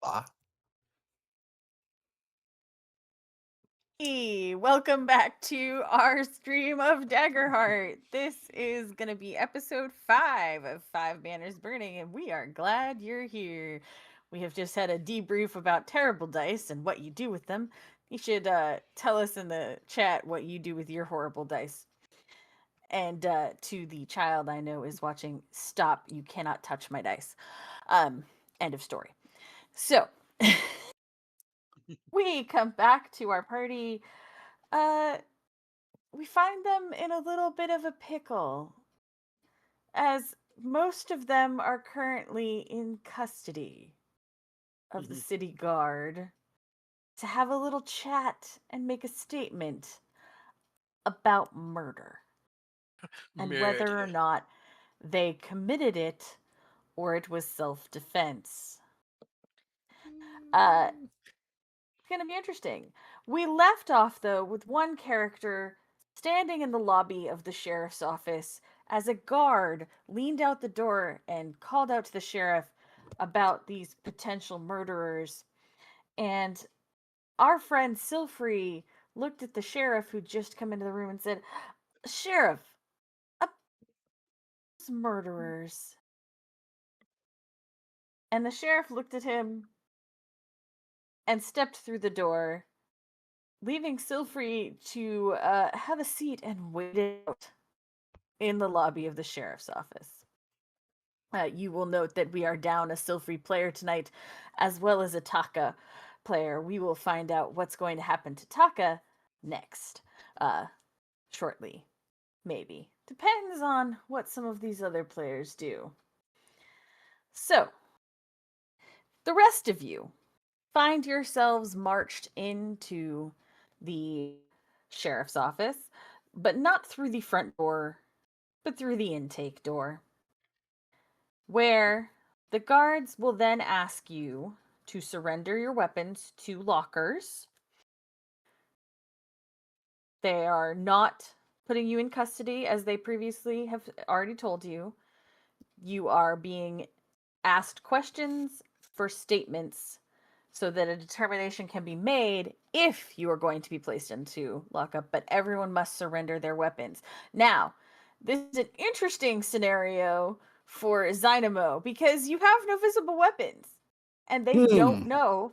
Ah. Hey, welcome back to our stream of Daggerheart. This is going to be episode 5 of Five Banners Burning, and we are glad you're here. We have just had a debrief about terrible dice and what you do with them. You should tell us in the chat what you do with your horrible dice. And to the child I know is watching, stop, you cannot touch my dice. End of story. So, we come back to our party. Uh, we find them in a little bit of a pickle, as most of them are currently in custody of the city guard to have a little chat and make a statement about murder and whether or Murder. not they committed it or it was self defense. It's going to be interesting. We left off, though, with one character standing in the lobby of the sheriff's office as a guard leaned out the door and called out to the sheriff about these potential murderers. And our friend Silfrey looked at the sheriff who'd just come into the room and said, "Sheriff, murderers." And the sheriff looked at him and stepped through the door, leaving Silfrey to have a seat and wait out in the lobby of the sheriff's office. You will note that we are down a Silfrey player tonight, as well as a Taka player. We will find out what's going to happen to Taka next, shortly. Maybe. Depends on what some of these other players do. So, the rest of you find yourselves marched into the sheriff's office, but not through the front door, but through the intake door, where the guards will then ask you to surrender your weapons to lockers. They are not putting you in custody as they previously have already told you. You are being asked questions for statements so that a determination can be made if you are going to be placed into lockup, but everyone must surrender their weapons. Now, this is an interesting scenario for Zynamo because you have no visible weapons and they don't know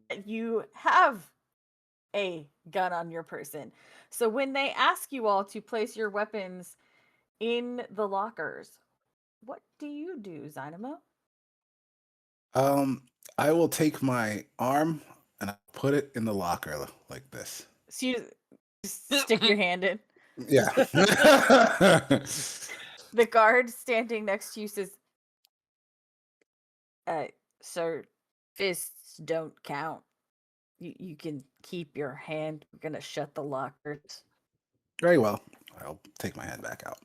that you have a gun on your person. So when they ask you all to place your weapons in the lockers, what do you do, Zynamo? I will take my arm and I'll put it in the locker like this. So you just stick your hand in. Yeah. The guard standing next to you says, sir, fists don't count. You can keep your hand. We're gonna shut the lockers." Very well. I'll take my hand back out.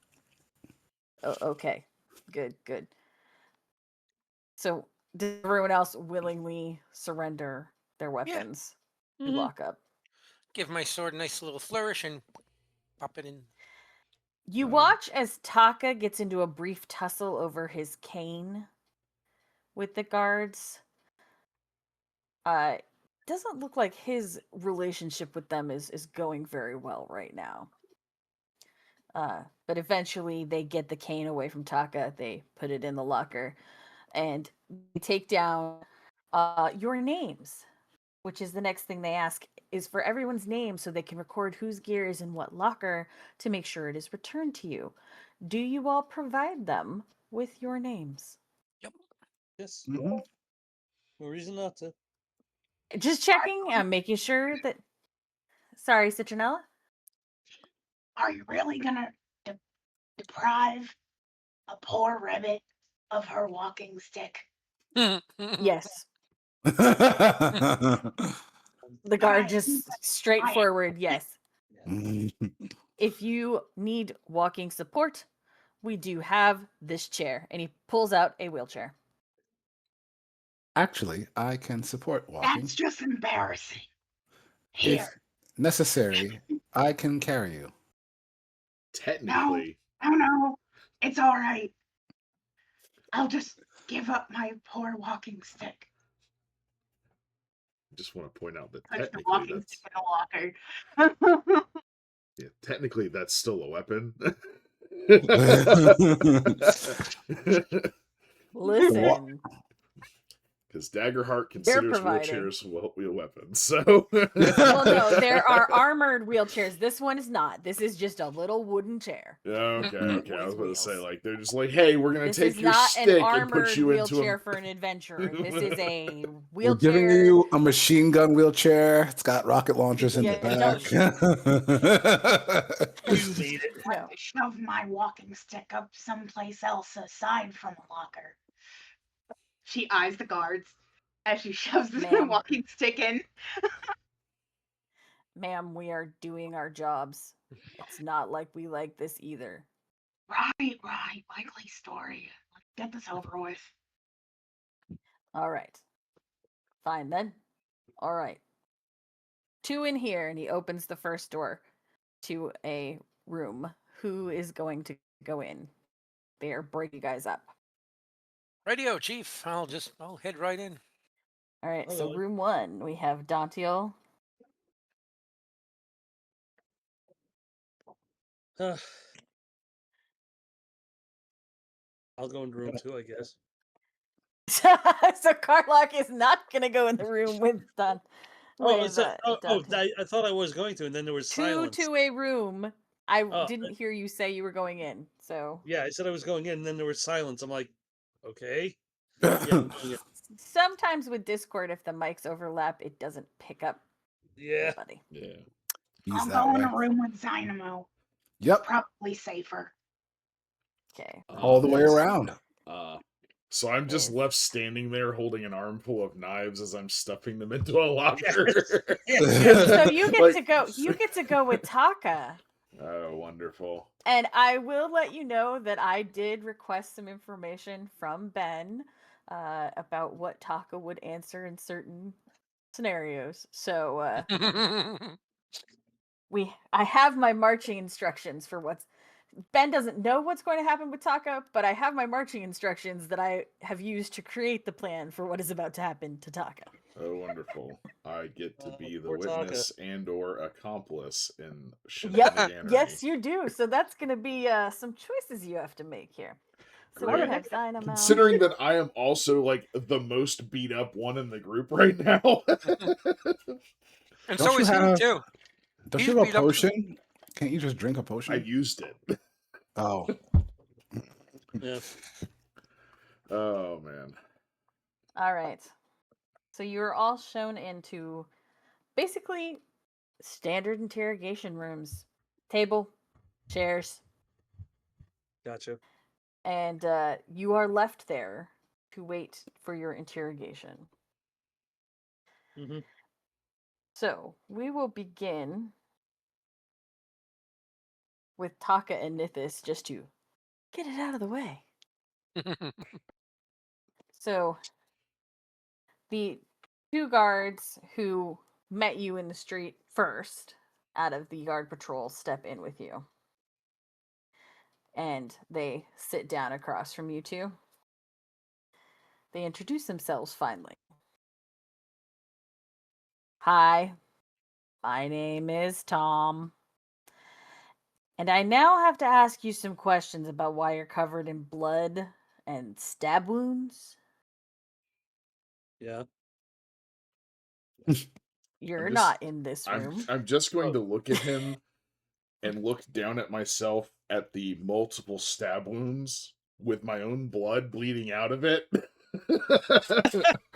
Oh, okay. Good. So does everyone else willingly surrender their weapons to lock up? Give my sword a nice little flourish and pop it in. You watch as Taka gets into a brief tussle over his cane with the guards. Doesn't look like his relationship with them is going very well right now. But eventually they get the cane away from Taka. They put it in the locker and they take down your names, which is the next thing they ask is for everyone's name so they can record whose gear is in what locker to make sure it is returned to you. Do you all provide them with your names? Yep. Yes. Mm-hmm. No reason not to. Just checking. I'm making sure that. Sorry, Citronella? Are you really gonna deprive a poor rabbit of her walking stick? Yes. Mm-hmm. The guard Alright. just straightforward, yes. Mm-hmm. If you need walking support, we do have this chair. And he pulls out a wheelchair. Actually, I can support walking. That's just embarrassing. Here. If necessary, I can carry you. Technically. No. It's alright. I'll just give up my poor walking stick. just want to point out that Push the technically walking that's stick in the locker. technically that's still a weapon. Listen, Because Daggerheart they're considers providing. wheelchairs weapons. So Well, no, there are armored wheelchairs. This one is not. This is just a little wooden chair. okay. I was With about to say, wheels. like, they're just like, hey, we're gonna This take is your not an stick and put armored you into wheelchair a. for an adventurer. This is a We're giving wheelchair. you a machine gun wheelchair. It's got rocket launchers in Yeah, the back. You made it. I No. shove my walking stick up someplace else aside from the locker. She eyes the guards as she shoves the Ma'am. walking stick in. Ma'am, we are doing our jobs. It's not like we like this either. Right. Likely story. Let's get this over with. All right. Fine then. All right. 2 in here, and he opens the first door to a room. Who is going to go in? They are breaking you guys up. Radio, Chief. I'll head right in. All right, so Alright. room 1, we have Dantiel. I'll go into room 2, I guess. So Karlock is not going to go in the room with Don. Oh, With, I thought I was going to, and then there was 2 silence. to a room. I Oh, didn't hear you say you were going in, so Yeah, I said I was going in, and then there was silence. I'm like, okay. Yeah, I'm going in. sometimes with Discord, if the mics overlap, it doesn't pick up Yeah. everybody. Yeah. He's I'll that go in way. a room with Zynamo. Yep. Probably safer. Okay. All the way yes. around. So I'm just Yes. left standing there holding an armful of knives as I'm stuffing them into a locker. So you get Like- to go. You get to go with Taka. Oh, wonderful. And I will let you know that I did request some information from Ben about what Taka would answer in certain scenarios. So I have my marching instructions for what's. Ben doesn't know what's going to happen with Taka, but I have my marching instructions that I have used to create the plan for what is about to happen to Taka. Oh, wonderful. I get to be the Poor Taka. witness and or accomplice in Yep. shenaniganery. Yes, you do. So that's going to be some choices you have to make here. So we Great. have Zynamo. Considering that I am also like the most beat up one in the group right now. And Don't so you is have- he too. Don't He's you have a beat up- potion? Can't you just drink a potion? I used it. Oh. Yeah. Oh man. All right. So you're all shown into basically standard interrogation rooms. Table, chairs, Gotcha. and you are left there to wait for your interrogation. Mm-hmm. So we will begin with Taka and Nythis just to get it out of the way. So the 2 guards who met you in the street first out of the guard patrol step in with you. And they sit down across from you 2. They introduce themselves finally. Hi, my name is Tom. And I now have to ask you some questions about why you're covered in blood and stab wounds. Yeah. You're just- not in this room. I'm just going Oh. to look at him and look down at myself at the multiple stab wounds with my own blood bleeding out of it.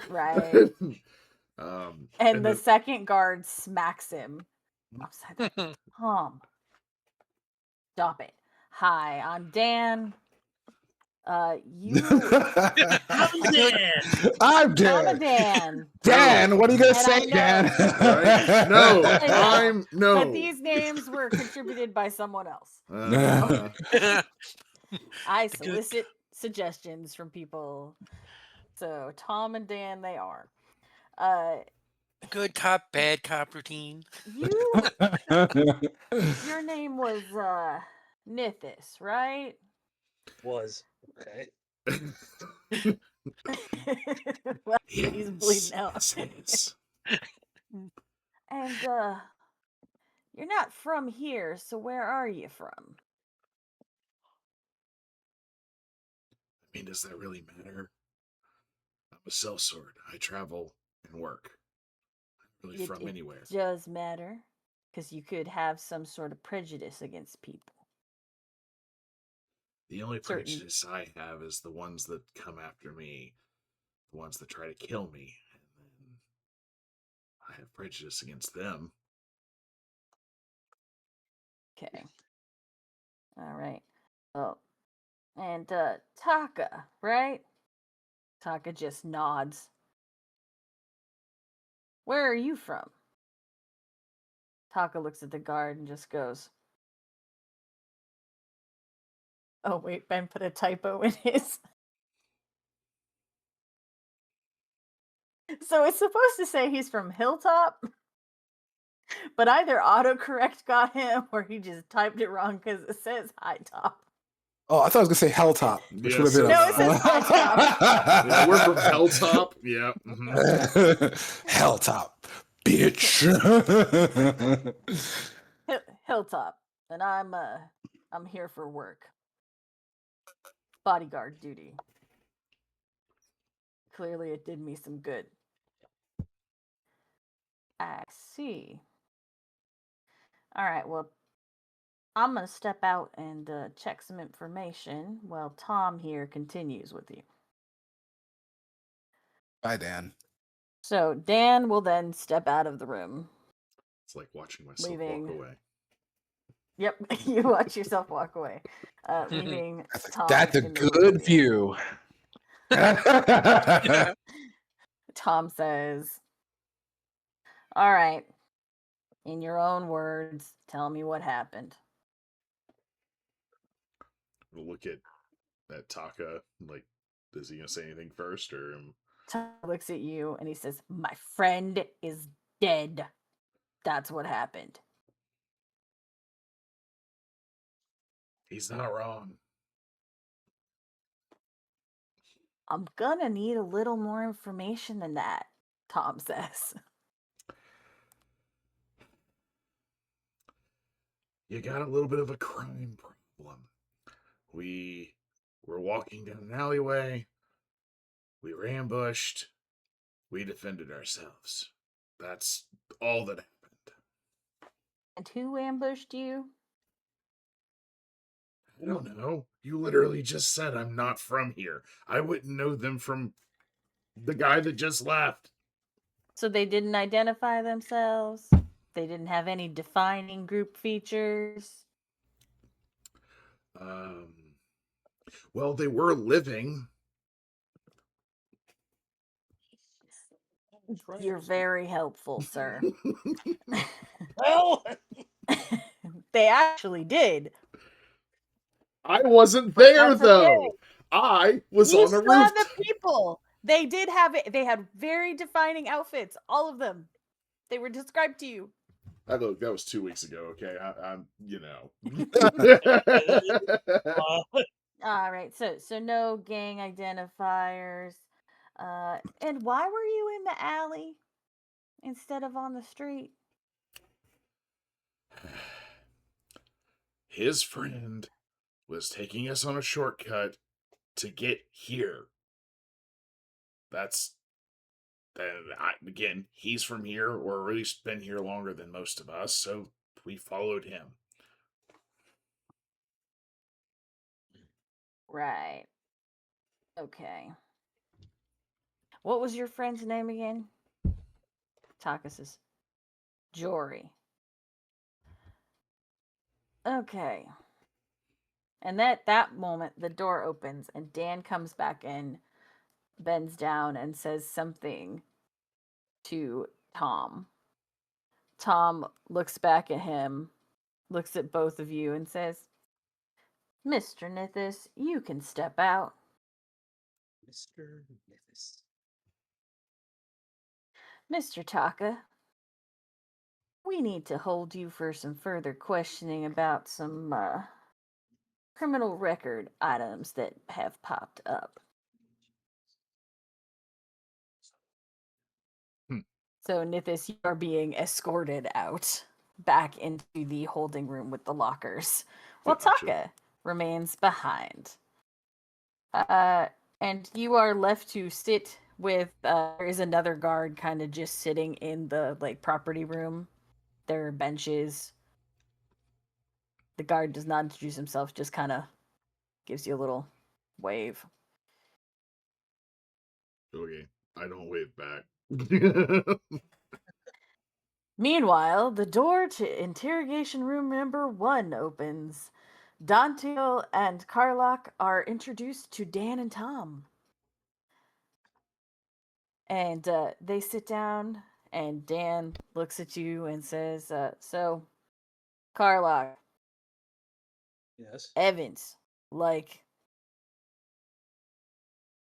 Right. And the then- second guard smacks him upside the head. Tom, stop it. Hi, I'm Dan. You, I'm dead. I'm Tom Dan. and Dan. Dan, what are you gonna And say, I know- Dan? Right? No, I know. I'm no. But these names were contributed by someone else. I solicit suggestions from people. So Tom and Dan, they are. Good cop, bad cop routine. Your name was Nythis, right? Was. Okay. Well, he's bleeding out. Yes. And, you're not from here, so where are you from? I mean, does that really matter? I'm a sellsword. I travel and work. I'm really from It anywhere. does matter, because you could have some sort of prejudice against people. The only Certain- prejudice I have is the ones that come after me, the ones that try to kill me, and then I have prejudice against them. Okay. All right. Oh, and Taka, right? Taka just nods. Where are you from? Taka looks at the guard and just goes, oh, wait, Ben put a typo in his. So it's supposed to say he's from Hilltop, but either autocorrect got him or he just typed it wrong because it says High Top. Oh, I thought I was gonna say Helltop, which Yeah, would have been. No, it says High Top. Yeah, we're from Helltop. Yeah. Helltop, bitch. Hilltop, and I'm here for work. Bodyguard duty. Clearly, it did me some good. I see. All right, well, I'm gonna step out and check some information while Tom here continues with you. Bye, Dan. So Dan will then step out of the room. It's like watching myself Leaving. walk away. Yep, you watch yourself walk away, leaving Tom. That's a in the room good with you. view. Tom says, all right, in your own words, tell me what happened. We'll look at Taka. Like, is he gonna say anything first, or? Tom looks at you and he says, my friend is dead. That's what happened. He's not wrong. I'm gonna need a little more information than that, Tom says. You got a little bit of a crime problem. We were walking down an alleyway. We were ambushed. We defended ourselves. That's all that happened. And who ambushed you? I don't know. You literally just said I'm not from here. I wouldn't know them from the guy that just left. So they didn't identify themselves? They didn't have any defining group features? Well, they were living. You're very helpful, sir. Well, They actually did. I wasn't But there, that's though. okay. I was You on a saw roof. the people. They did have it. They had very defining outfits. All of them. They were described to you. Look, that was 2 weeks ago. Okay, I'm, All right. So no gang identifiers. And why were you in the alley instead of on the street? His friend was taking us on a shortcut to get here. Again, he's from here, or at least been here longer than most of us, so we followed him. Right. Okay. What was your friend's name again? Taka says, Jory. Okay. And at that moment, the door opens and Dan comes back in, bends down, and says something to Tom. Tom looks back at him, looks at both of you, and says, Mr. Nythis, you can step out. Mr. Nythis. Mr. Taka, we need to hold you for some further questioning about some criminal record items that have popped up. So, Nythis, you are being escorted out back into the holding room with the lockers, while Gotcha. Taka remains behind. And you are left to sit with. There is another guard, kind of just sitting in the property room. There are benches. The guard does not introduce himself; just kind of gives you a little wave. Okay, I don't wave back. Meanwhile, the door to interrogation room number 1 opens. Dantiel and Karlock are introduced to Dan and Tom. And they sit down, and Dan looks at you and says, so, Karlock, Yes. Evans, like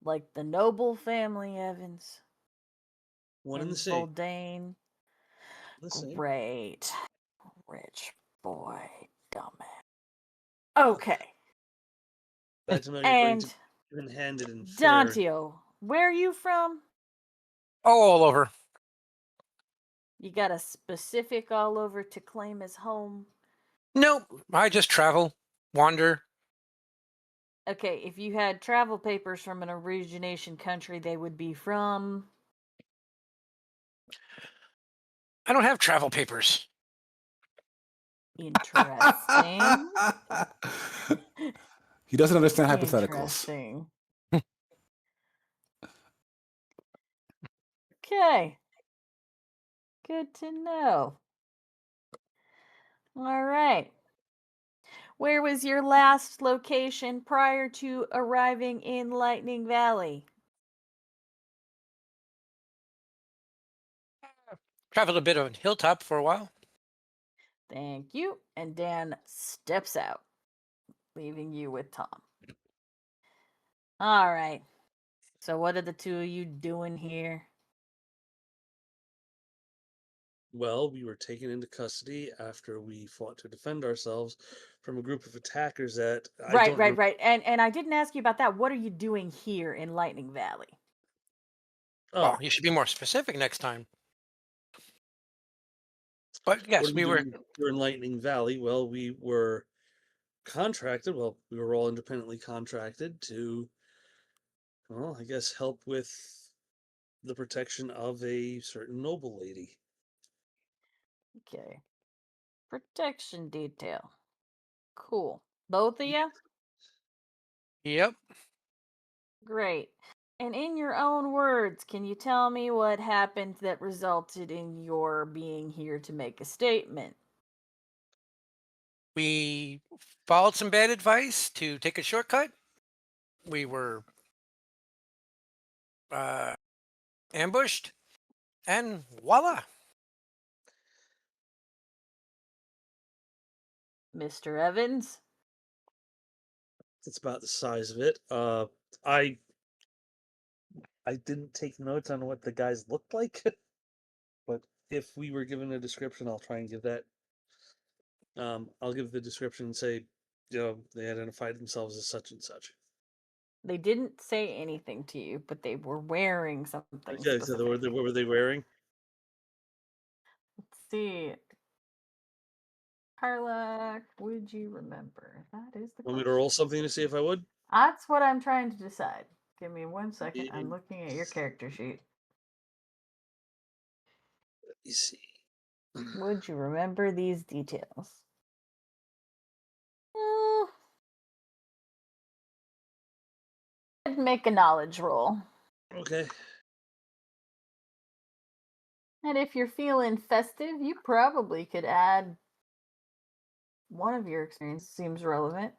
the noble family Evans One in in the same. Boldane. The same. Great. Rich boy, dumbass. Okay. Glad to know you're going to And be even-handed and fair. Dantiel, where are you from? Oh, all over. You got a specific all over to claim as home? Nope. I just travel, wander. Okay, if you had travel papers from an origination country, they would be from. I don't have travel papers. Interesting. He doesn't understand hypotheticals. Interesting. Okay. Good to know. All right. Where was your last location prior to arriving in Lightning Valley? Traveled a bit on Hilltop for a while. Thank you. And Dan steps out, leaving you with Tom. All right. So, what are the two of you doing here? Well, we were taken into custody after we fought to defend ourselves from a group of attackers that Right. And I didn't ask you about that. What are you doing here in Lightning Valley? Oh, Well, you should be more specific next time. But what yes, are we were. doing here in Lightning Valley? Well, we were contracted. Well, we were all independently contracted to, well, I guess help with the protection of a certain noble lady. Okay. Protection detail. Cool. Both of you? Yep. Great. And in your own words, can you tell me what happened that resulted in your being here to make a statement? We followed some bad advice to take a shortcut. We were ambushed, and voila. Mr. Evans? It's about the size of it. I didn't take notes on what the guys looked like, but if we were given a description, I'll try and give that. I'll give the description and say, they identified themselves as such and such. They didn't say anything to you, but they were wearing something Yeah, so what specific. were they wearing? Let's see. Karlock, would you remember? That is the Want me to question. roll something to see if I would? That's what I'm trying to decide. Give me 1 second. I'm Yeah. looking at your character sheet. Let me see. Would you remember these details? Make a knowledge roll. Okay. And if you're feeling festive, you probably could add one of your experiences. Seems relevant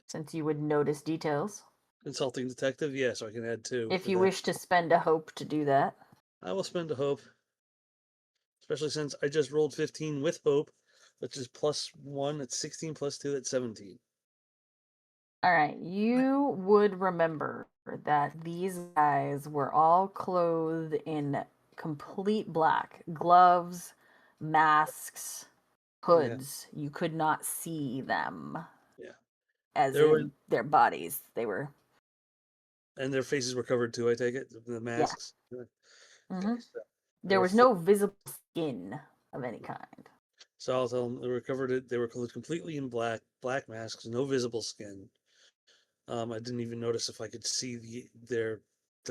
since you would notice details. Consulting detective, yeah, so I can add 2. If for you that. wish to spend a hope to do that. I will spend a hope. Especially since I just rolled 15 with hope, which is +1. That's 16 + 2. That's 17. All right, you would remember that these guys were all clothed in complete black gloves, masks, hoods. You could not see them. Yeah. As There were- in their bodies. They were. And their faces were covered too, I take it? The masks? Mm-hmm. so There were was no visible skin of any kind. So I'll tell them they were covered. They were clothed completely in black masks, no visible skin. I didn't even notice if I could see the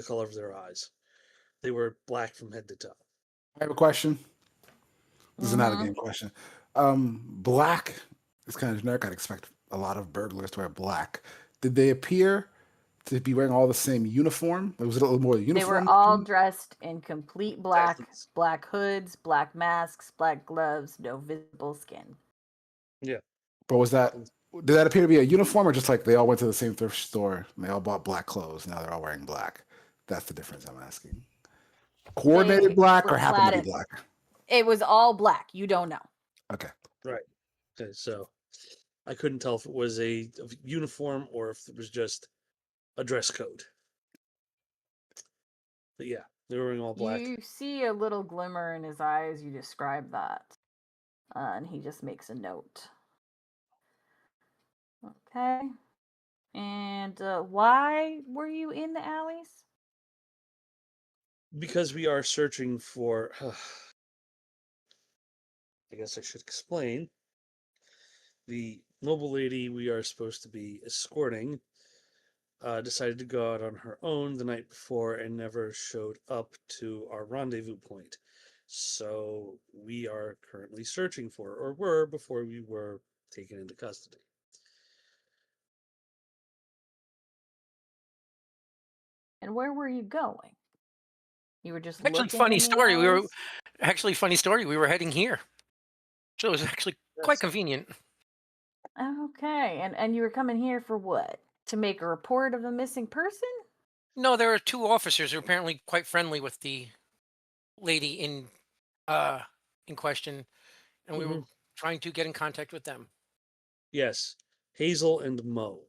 color of their eyes. They were black from head to toe. I have a question. This is not a Mhm. game question. Black is kind of generic. I'd expect a lot of burglars to wear black. Did they appear to be wearing all the same uniform? Was it a little more uniform? They were all dressed in complete black, Exactly. black hoods, black masks, black gloves, no visible skin. Yeah. But was that did that appear to be a uniform or just like they all went to the same thrift store and they all bought black clothes? Now they're all wearing black. That's the difference I'm asking. Coordinated They black were or happened to be clad in- black? It was all black. You don't know. Okay. Right. Okay. So I couldn't tell if it was a uniform or if it was just a dress code. But yeah, they were wearing all black. You see a little glimmer in his eyes. You describe that. And he just makes a note. Okay. And why were you in the alleys? Because we are searching for. I guess I should explain. The noble lady we are supposed to be escorting decided to go out on her own the night before and never showed up to our rendezvous point. So we are currently searching for her, or were before we were taken into custody. And where were you going? You were just Actually, looking funny in the story. alleys? We were heading here, so it was actually quite Yes. convenient. Okay, and you were coming here for what? To make a report of a missing person? No, there are two officers who are apparently quite friendly with the lady in question, and we were Mhm. trying to get in contact with them. Yes, Hazel and Mo.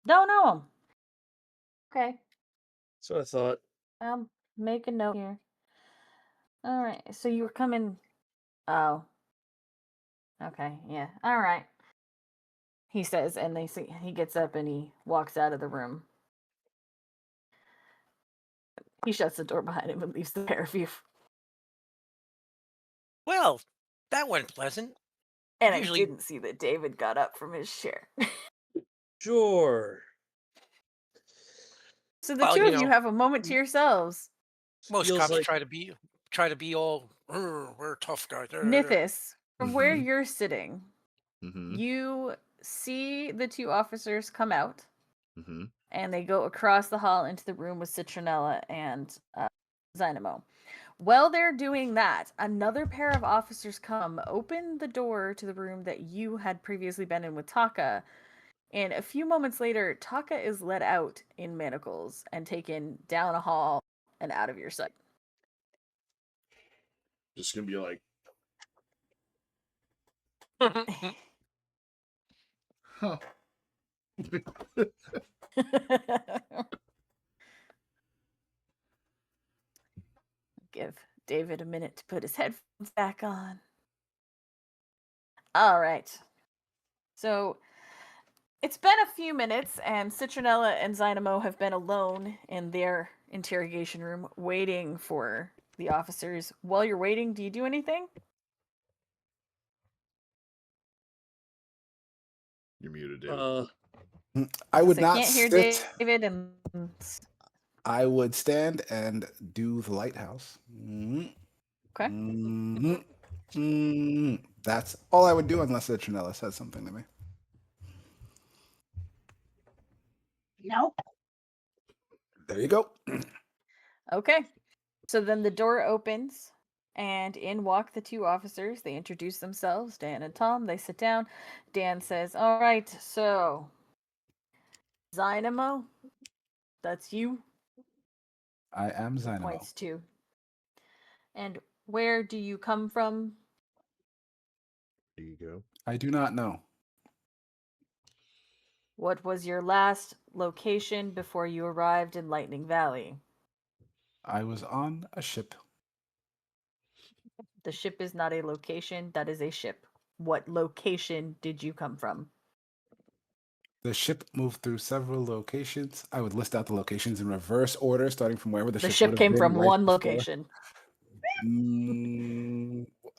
Don't know him. Okay, So I thought, I'll make a note here. All right, so you were coming. Oh, okay, yeah, all right. He says, and they see he gets up and he walks out of the room. He shuts the door behind him and leaves the pair of you. Well, that went pleasant. And Usually- I didn't see that David got up from his chair. sure. So the Well, two you of you know, have a moment to yourselves. most Feels cops like try to be all we're tough guys. Nythis, from where Mhm. you're sitting, Mm-hmm. you see the two officers come out Mm-hmm. and they go across the hall into the room with Citronella and Zynamo. While they're doing that, another pair of officers come, open the door to the room that you had previously been in with Taka, and a few moments later, Taka is let out in manacles and taken down a hall and out of your sight. Just gonna be like, huh. Give David a minute to put his headphones back on. All right. So it's been a few minutes, and Citronella and Zynamo have been alone in their interrogation room waiting for the officers. While you're waiting, do you do anything? You're muted, David. I would I not can't hear sit. David, and I would stand and do the lighthouse. okay. That's all I would do unless Citronella says something to me. Nope. There you go. Okay. So then the door opens, and in walk the two officers. They introduce themselves, Dan and Tom. They sit down. Dan says, "All right, so Zynamo, that's you." I am He Zynamo. points to. And where do you come from? There you go. I do not know. What was your last location before you arrived in Lightning Valley? I was on a ship. The ship is not a location, that is a ship. What location did you come from? The ship moved through several locations. I would list out the locations in reverse order, starting from wherever the The ship ship would have came been from right one before. location. I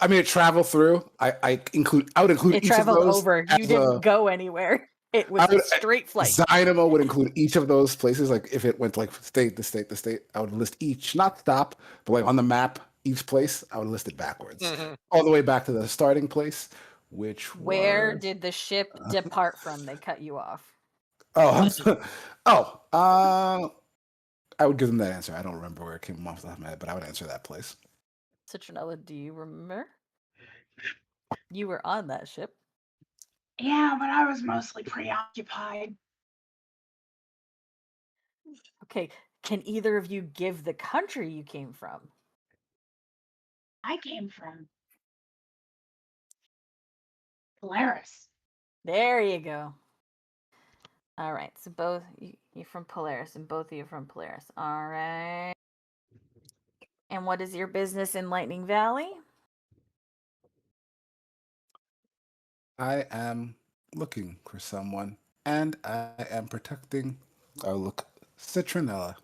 mean, it traveled through. I would include It each of traveled those over. You as didn't a. go anywhere. It I was a would, straight flight. Zynamo would include each of those places. Like if it went like state to state to state, I would list each, not stop, but like on the map, each place, I would list it backwards, Mhm. all the way back to the starting place, which Where was. did the ship depart from? They cut you off. Oh, I would give them that answer. I don't remember where it came off the top of my head, but I would answer that place. Citronella, do you remember? You were on that ship. Yeah, but I was mostly preoccupied. Okay, can either of you give the country you came from? I came from Polaris. There you go. All right, so both you're from Polaris, and both of you are from Polaris. All right. And what is your business in Lightning Valley? I am looking for someone, and I am protecting. Oh, look, Citronella.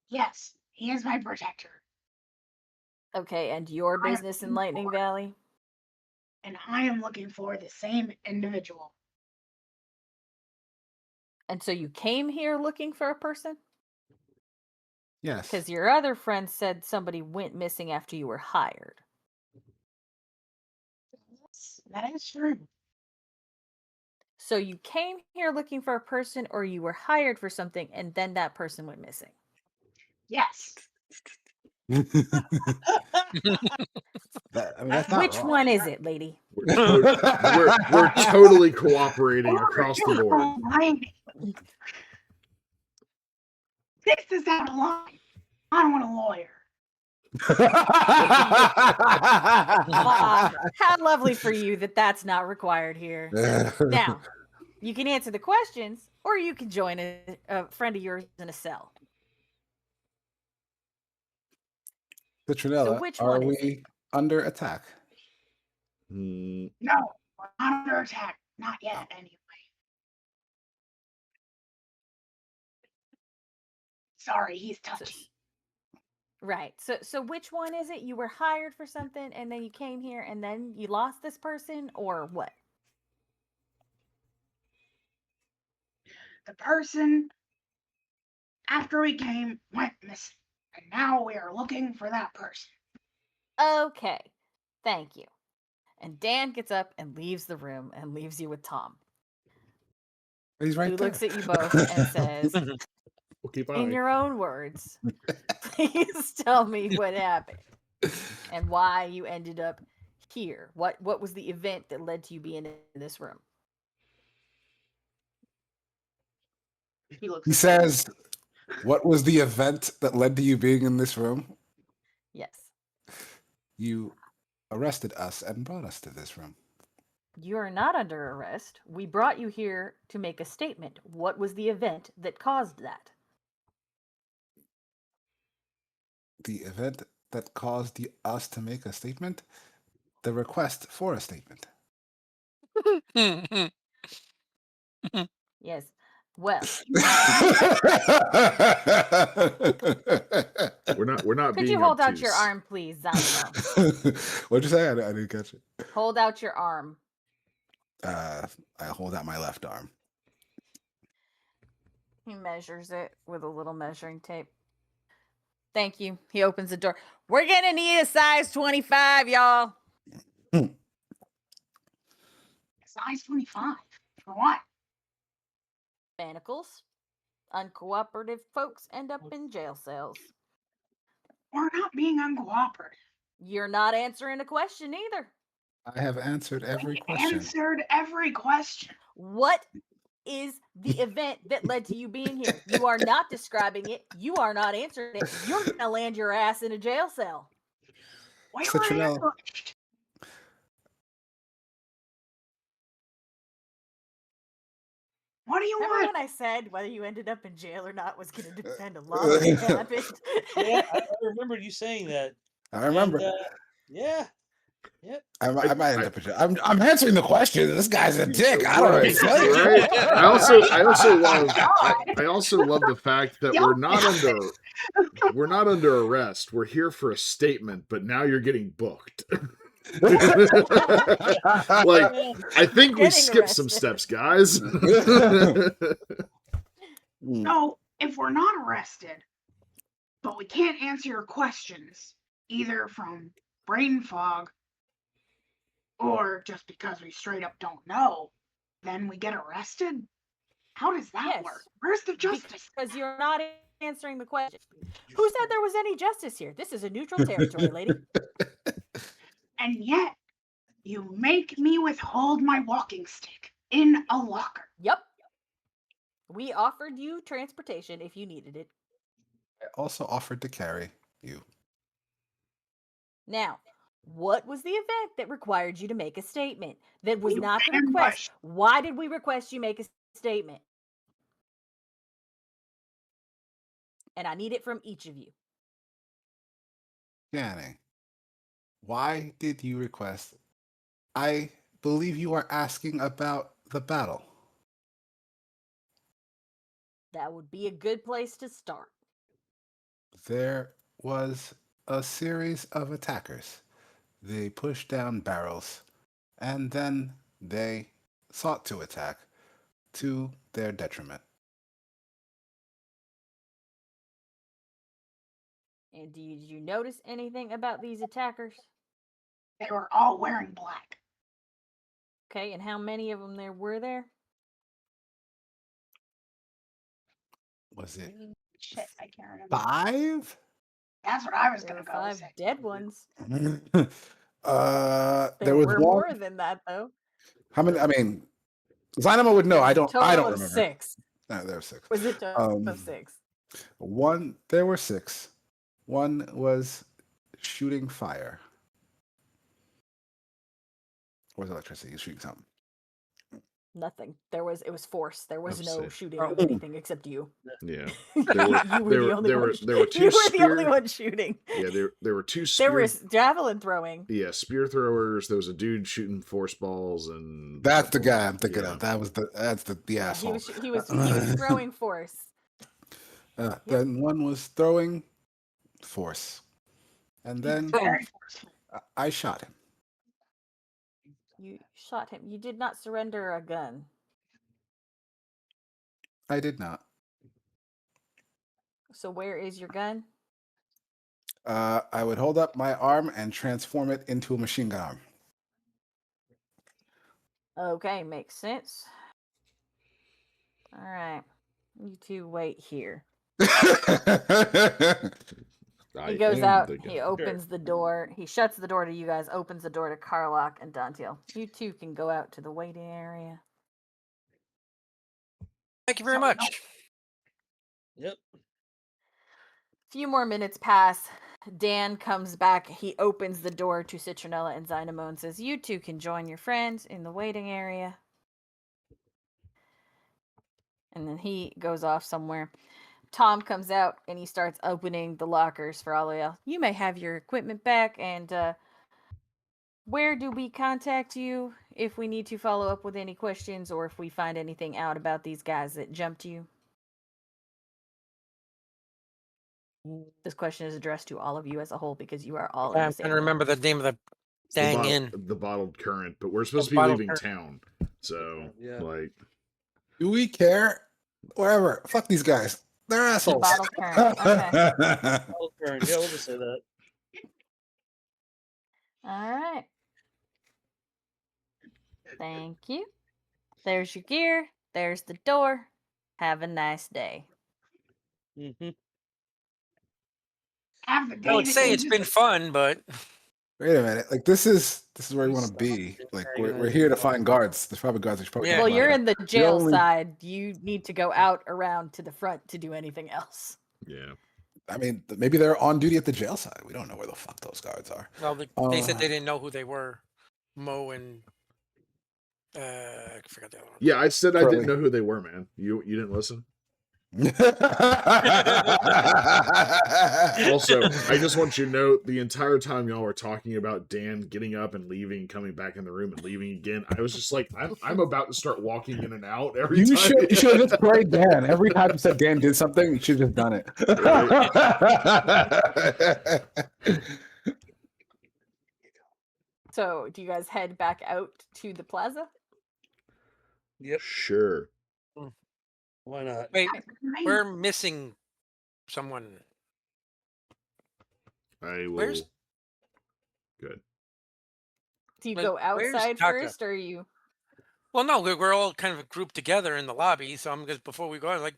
Yes, he is my protector. Okay, and your I am business in looking Lightning for- Valley? And I am looking for the same individual. And so you came here looking for a person? Yes. Because your other friend said somebody went missing after you were hired. That is true. So you came here looking for a person, or you were hired for something, and then that person went missing. Yes. That's not Which wrong. one is it, lady? We're totally cooperating across the board. This is out of line. I don't want a lawyer. How lovely for you that that's not required here. Now, you can answer the questions, or you can join a friend of yours in a cell. Citronella, So which are one is we under attack? Hmm, No, we're not under attack. Not yet, anyway. Sorry, he's touchy. Right. So which one is it? You were hired for something, and then you came here, and then you lost this person, or what? The person, after we came, went missing. And now we are looking for that person. Okay. Thank you. And Dan gets up and leaves the room and leaves you with Tom, He's right who there. looks at you both and says, we'll keep in on. your own words, please tell me what happened and why you ended up here. What was the event that led to you being in this room? He says, "What was the event that led to you being in this room? Yes. You arrested us and brought us to this room." You are not under arrest. We brought you here to make a statement. What was the event that caused that? The event that caused us to make a statement? The request for a statement. Yes. Well, We're not could being you hold out your obtuse. arm, please, Zynamo? What'd you say? I didn't catch it. Hold out your arm. I hold out my left arm. He measures it with a little measuring tape. Thank you. He opens the door. We're gonna need a size 25, y'all. Size 25. For what? Manacles. Uncooperative folks end up in jail cells. We're not being uncooperative. You're not answering a question either. I have answered every We question. answered every question. What is the event that led to you being here? You are not describing it. You are not answering it. You're gonna land your ass in a jail cell. We were Citronella. ambushed. What do you Remember want? when I said whether you ended up in jail or not was going to depend a lot on what happened? Yeah, I remembered you saying that. I remember. And, yeah, Yep. I might end up. I'm answering the question. This guy's a dick. I don't know. What to Right, say. right. God. I also love the fact that Don't do we're not under arrest. We're here for a statement, but now you're getting booked. Like, I think we Getting skipped some arrested. steps, guys. So, if we're not arrested, but we can't answer your questions, either from brain fog or just because we straight up don't know, then we get arrested? How does that Yes. work? Where's the justice? Because you're not answering the question. Who said there was any justice here? This is a neutral territory, lady. And yet, you make me withhold my walking stick in a locker. Yep. We offered you transportation if you needed it. I also offered to carry you. Now, what was the event that required you to make a statement? That was You not the ambush. request. Why did we request you make a statement? And I need it from each of you. Danny, why did you request? I believe you are asking about the battle. That would be a good place to start. There was a series of attackers. They pushed down barrels, and then they sought to attack to their detriment. And did you notice anything about these attackers? They were all wearing black. Okay, and how many of them there were there? Was it Shit, I can't remember. 5? That's what I was There gonna were go 5 say. dead ones. There was were one. more than that, though. How many? I mean, Zynamo would know. There I was a don't. total I don't of remember. 6. No, there were 6. Was it total of 6? One. There were 6. One was shooting fire. Or was electricity? He was shooting something. Nothing. It was force. There was I'd no say- shooting of anything except you. Yeah. You There were the only there one. were there were two You were the only spear. one shooting. Yeah, there were 2 There spear. was javelin throwing. Yeah, spear throwers. There was a dude shooting force balls, and That's the guy I'm thinking Yeah. of. That's the Yeah, asshole. he was throwing force. Then one was throwing force, and then Very forceful. I shot him. You shot him. You did not surrender a gun. I did not. So where is your gun? I would hold up my arm and transform it into a machine gun arm. Okay, makes sense. All right. You two wait here. He goes out, he opens the door, he shuts the door to you guys, opens the door to Karlock and Dantiel. You two can go out to the waiting area. Thank you very much. Yep. Few more minutes pass. Dan comes back. He opens the door to Citronella and Zynamo and says, "You two can join your friends in the waiting area." And then he goes off somewhere. Tom comes out and he starts opening the lockers for all of y'all. You may have your equipment back. And where do we contact you if we need to follow up with any questions or if we find anything out about these guys that jumped you? This question is addressed to all of you as a whole because you are all in I'm the same trying to remember the name of the dang inn. the bottled current, but we're supposed to be bottled leaving current. town. So Yeah. like Do we care? Whatever. Fuck these guys. They're assholes. bottled current. Okay. Bottled current. Yeah, we'll just say that. All right. Thank you. There's your gear. There's the door. Have a nice day. Mm-hmm. Have the day I would that say you it's just- been fun, but Wait a minute. Like this is where we want to be. Like we're here to find guards. There's probably guards. There's probably Yeah. Well, guards you're out in the jail only- side. You need to go out around to the front to do anything else. yeah. there. I mean, maybe they're on duty at the jail side. We don't know where the fuck those guards are. well, they said they didn't know who they were. Mo and I forgot the other one. Yeah, I said I Curly. didn't know who they were, man. You didn't listen? Also, I just want you to know the entire time y'all were talking about Dan getting up and leaving, coming back in the room and leaving again, I was just like, I'm about to start walking in and out every You time. should have just prayed Dan. Every time you said Dan did something, you should have just done it. So, do you guys head back out to the plaza? Yep. Sure. Why not? Wait, Maybe. we're missing someone. I will. Where's- Good. Do you Wait, go where's outside Taka? first, or you? Well, no, we're all kind of grouped together in the lobby. So I'm just before we go, I'm like,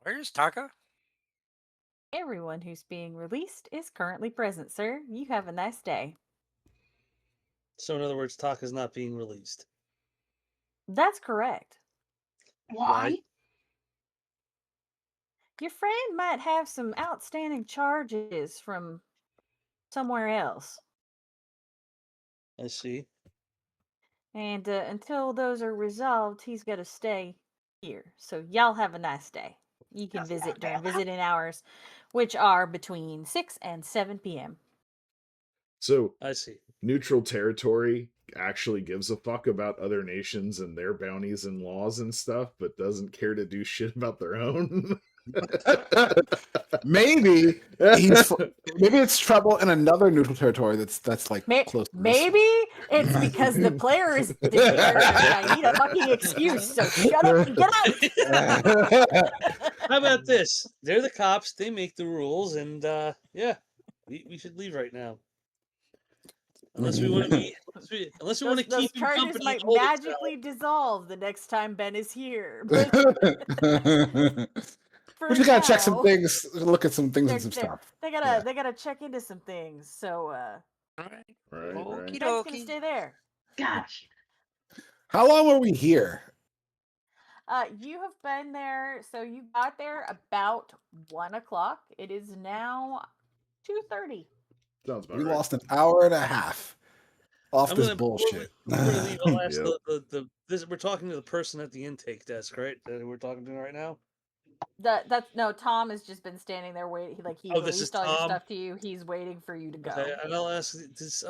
where's Taka? Everyone who's being released is currently present, sir. You have a nice day. So, in other words, Taka's not being released. That's correct. Why? Your friend might have some outstanding charges from somewhere else. I see. And until those are resolved, he's got to stay here. So y'all have a nice day. You can Yes, visit yeah, during visiting hours, which are between 6 and 7 p.m. So, I see. neutral territory actually gives a fuck about other nations and their bounties and laws and stuff, but doesn't care to do shit about their own. Maybe maybe it's trouble in another neutral territory that's like close to this Maybe it's because the player is declared and I need a fucking excuse, so shut up and get out! How about this? They're the cops. They make the rules, and yeah, we should leave right now. Unless we want to be, unless we want to Those keep him charges company. might and hold it magically dissolve the next time Ben is here. we For just gotta check some now, things, look at some things and some they're- stuff. They gotta Yeah. they gotta check into some things. So All right. Right, Okie right. Ben's gonna dokie. stay there. Gosh. How long were we here? You have been there, so you got there about 1:00. It is now 2:30. Sounds about We right. lost an hour and a half off I'm this gonna- bullshit. Before we leave, I'll ask Yep. this. We're talking to the person at the intake desk, right? That we're talking to right now. That's no. Tom has just been standing there waiting. He Oh, this is released all your Tom? stuff to you. He's waiting for you to go. Okay, and I'll ask this.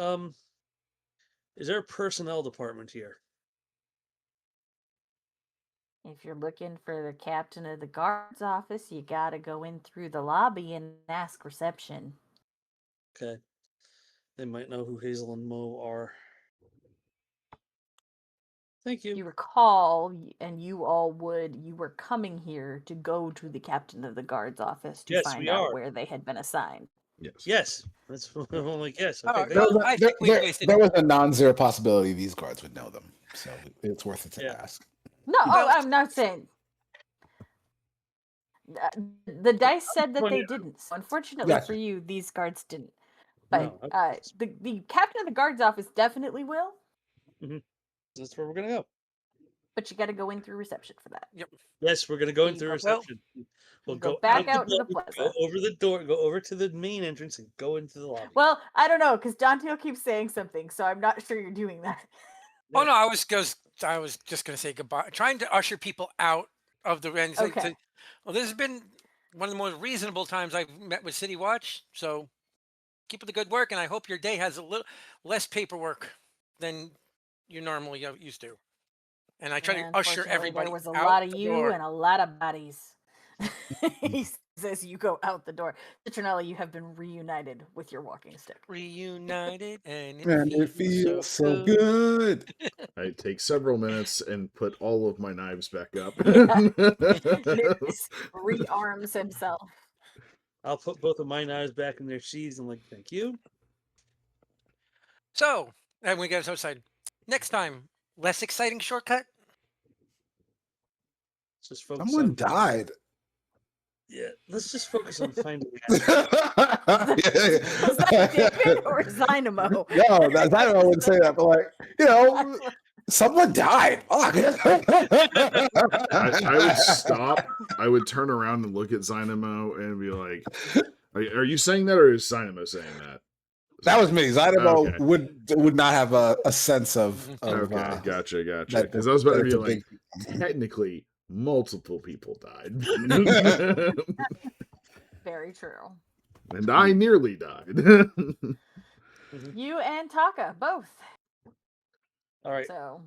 Is there a personnel department here? If you're looking for the captain of the guard's office, you gotta go in through the lobby and ask reception. Okay, they might know who Hazel and Mo are. Thank you. You recall, and you all would, you were coming here to go to the captain of the guard's office to Yes, find we out are. where they had been assigned. Yes. Yes, that's what I'm like. Yes. Oh, Okay. no, thank you. I think we wasted. There was a non-zero possibility these guards would know them, so it's worth it to Yeah. ask. No, Well- I'm not saying. The dice said that Well, they yeah. didn't. So unfortunately Gotcha. for you, these guards didn't. But No, the captain of the guard's office definitely will. that's where we're gonna go. But you got to go in through reception for that. Yes, we're gonna go You into go- reception. We'll go go back out out into the door, plaza. go over the door, go over to the main entrance, and go into the lobby. Well, I don't know because Dantiel keeps saying something, so I'm not sure you're doing that. Oh no, I was just gonna say goodbye. Trying to usher people out of the end. Okay. Well, this has been one of the most reasonable times I've met with City Watch. So keep up the good work, and I hope your day has a little less paperwork than you normally used to. And I try to usher Unfortunately, everybody There was a out lot of the you door. and a lot of bodies. He says you go out the door. Citronella, you have been reunited with your walking stick. Reunited, and And it feels so good. I take several minutes and put all of my knives back up. Nythis rearms himself. I'll put both of my knives back in their sheaths and like, thank you. So, and we get outside. Next time, less exciting shortcut. Let's just focus Someone on died. Yeah, let's just focus on finding. Was that David or Zynamo? No, Zynamo wouldn't say that, but like, someone died. Fuck. I would stop. I would turn around and look at Zynamo and be like, "Are you saying that, or is Zynamo saying that?" That was me. Zynamo Okay. would not have a sense of Okay, gotcha. that- Because I was about to that be it's a like, big- technically, multiple people died. Very true. And I nearly died. You and Taka, both. All right. So,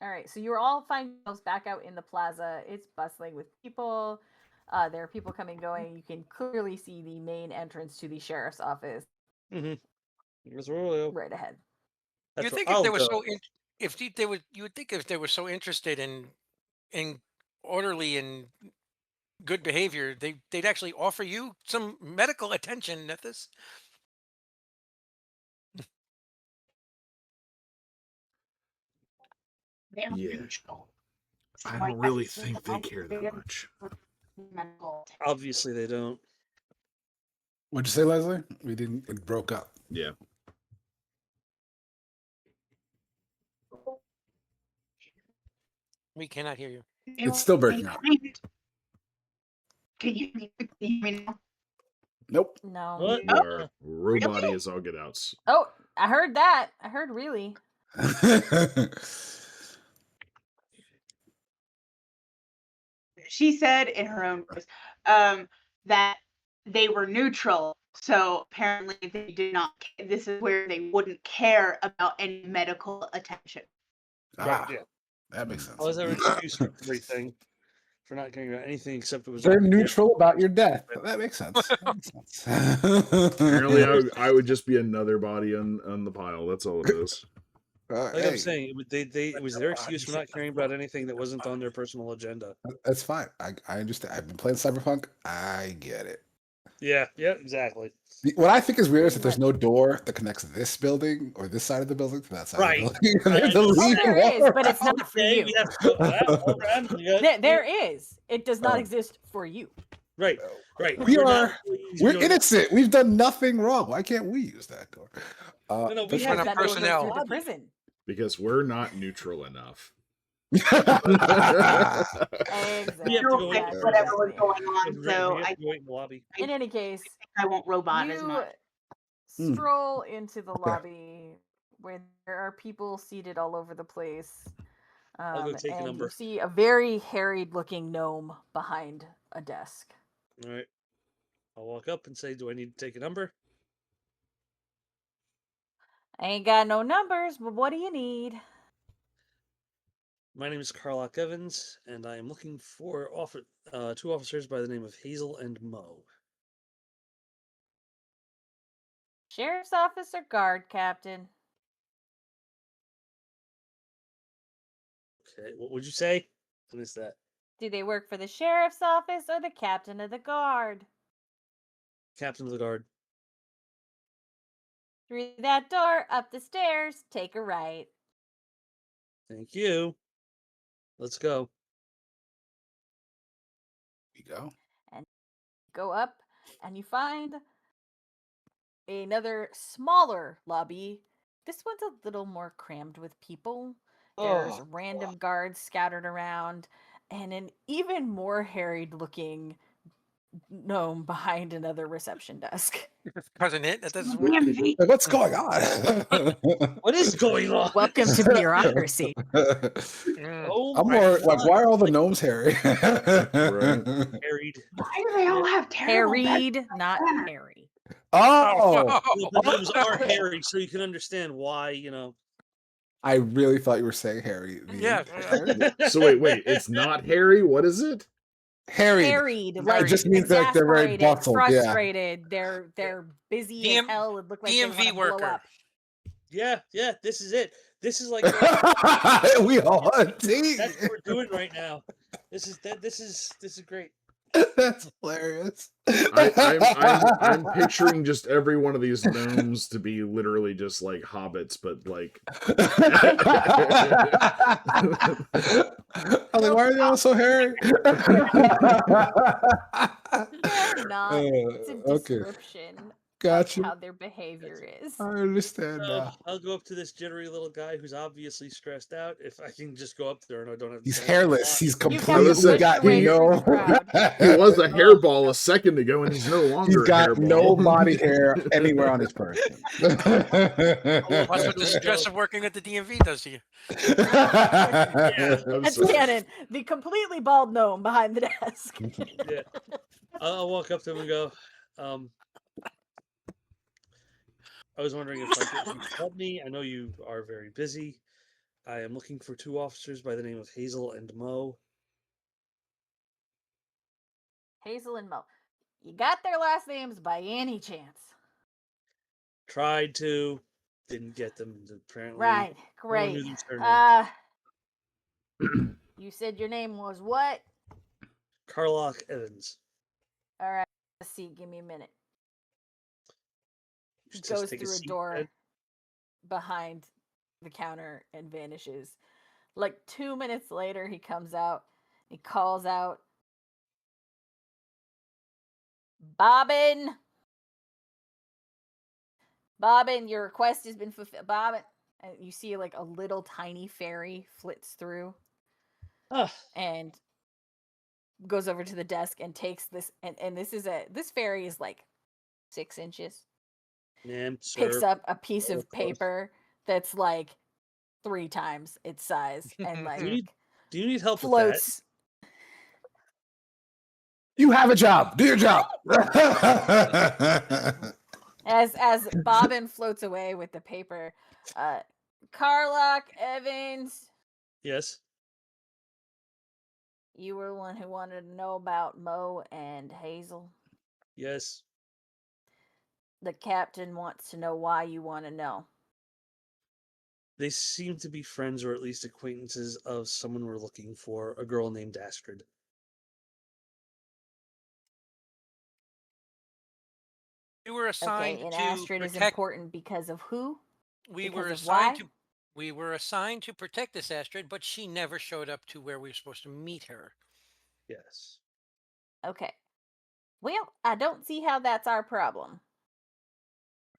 all right. So you're all finding yourselves back out in the plaza. It's bustling with people. There are people coming, going. You can clearly see the main entrance to the sheriff's office Here's Rolio. right ahead. That's You where think if I'll they were go. so if they would you would think if they were so interested in orderly and good behavior, they'd actually offer you some medical attention, Nythis. They're Yeah. neutral. I So don't really guess think they care that much. medical attention. Obviously, they don't. What'd you say, Leslie? We didn't. It broke up. Yeah. We cannot hear you. It's still breaking up. Can you hear me now? Nope. No. What? You are robot as all get outs. Oh, I heard that. I heard really. She said in her own voice that they were neutral. So apparently they did not. This is where they wouldn't care about any medical attention. Ah, Yeah. that makes sense. How is there an excuse for everything for not caring about anything except it was They're neutral about your death. That makes sense. That makes sense. Apparently, I would just be another body on the pile. That's all it is. Like I'm saying, it was their excuse for not caring about anything that wasn't on their personal agenda. That's fine. I understand. I've been playing Cyberpunk. I get it. Yeah, exactly. What I think is weird is that there's no door that connects this building or this side of the building to that side Right. of the building. They have to leave There it is, all but it's not for Okay, you. we have to go around. There is. It does not Oh. exist for you. Right. We're innocent. We've done nothing wrong. Why can't we use that door? No, we that's have fine. That personnel. goes through the prison. Because we're not neutral enough. Exactly. We have to go Like, in whatever was going on. So we have I to wait in the lobby. In any case, I won't robot as you much. stroll into the lobby where there are people seated all over the place. I'll go take a and number. you see a very harried looking gnome behind a desk. All right. I'll walk up and say, "Do I need to take a number?" I ain't got no numbers, but what do you need? My name is Karlock Evans, and I am looking for two officers by the name of Hazel and Mo. Sheriff's office or guard captain? Okay, what would you say? What is that? Do they work for the sheriff's office or the captain of the guard? Captain of the guard. Through that door, up the stairs, take a right. Thank you. Let's go. We go. Go up, and you find another smaller lobby. This one's a little more crammed with people. There's random guards scattered around, and an even more harried looking gnome behind another reception desk. Cousin it. That doesn't DMV. Like, what's going on? What is going on? Welcome to bureaucracy. Oh, I'm my more God. like, why are all the gnomes hairy? Harried. Why do they all have terrible Harried, not Harry. Oh, Well, the gnomes are hairy, so you can understand why, I really thought you were saying Harry. Yeah. So wait, it's not Harry. What is it? Harried. Harried, It like just means like they're very exasperated, bustled. Yeah. frustrated. They're busy as hell and look like they want DMV to blow worker. up. Yeah, this is it. This is like We all a team. that's what we're doing right now. This is great. That's hilarious. I'm picturing just every one of these gnomes to be literally just like hobbits, but like. I'm like, why are they all so hairy? They're not. It's a Okay. description. Gotcha. how their behavior is. I understand So now. I'll go up to this jittery little guy who's obviously stressed out. If I can just go up there and I don't have to He's stand in hairless. line. He's You have to completely push got your way through the no. crowd. He was a hairball a second ago, and he's no longer He's a got no hairball. body hair anywhere on his person. That's what the There we stress go. of working at the DMV does to you. I'm That's sorry. canon. The completely bald gnome behind the desk. Yeah. I'll walk up to him and go, I was wondering if you could help me. I know you are very busy. I am looking for 2 officers by the name of Hazel and Mo. Hazel and Mo. You got their last names by any chance? Tried to, didn't get them. Apparently, Right. no one Great. knew their surnames. You said your name was what? Karlock Evans. All right. Let's see. Give me a minute. He Just goes take a through a seat, door Ed. behind the counter and vanishes. Like 2 minutes later, he comes out. He calls out, Bobbin! Bobbin, your request has been fulfilled. Bobbin! And you see like a little tiny fairy flits through Ah, and goes over to the desk and takes this. And this fairy is like 6 inches. ma'am, Picks sir. up a piece of of course. paper that's like 3 times its size and like Do you need help with that? floats. You have a job. Do your job. As Bobbin floats away with the paper, Karlock Evans, Yes. you were the one who wanted to know about Mo and Hazel. Yes. The captain wants to know why you want to know. They seem to be friends or at least acquaintances of someone we're looking for, a girl named Astrid. We were assigned Okay, and to Astrid is protect. important because of who? We because were of assigned why? to. We were assigned to protect this Astrid, but she never showed up to where we were supposed to meet her. Yes. Okay. Well, I don't see how that's our problem.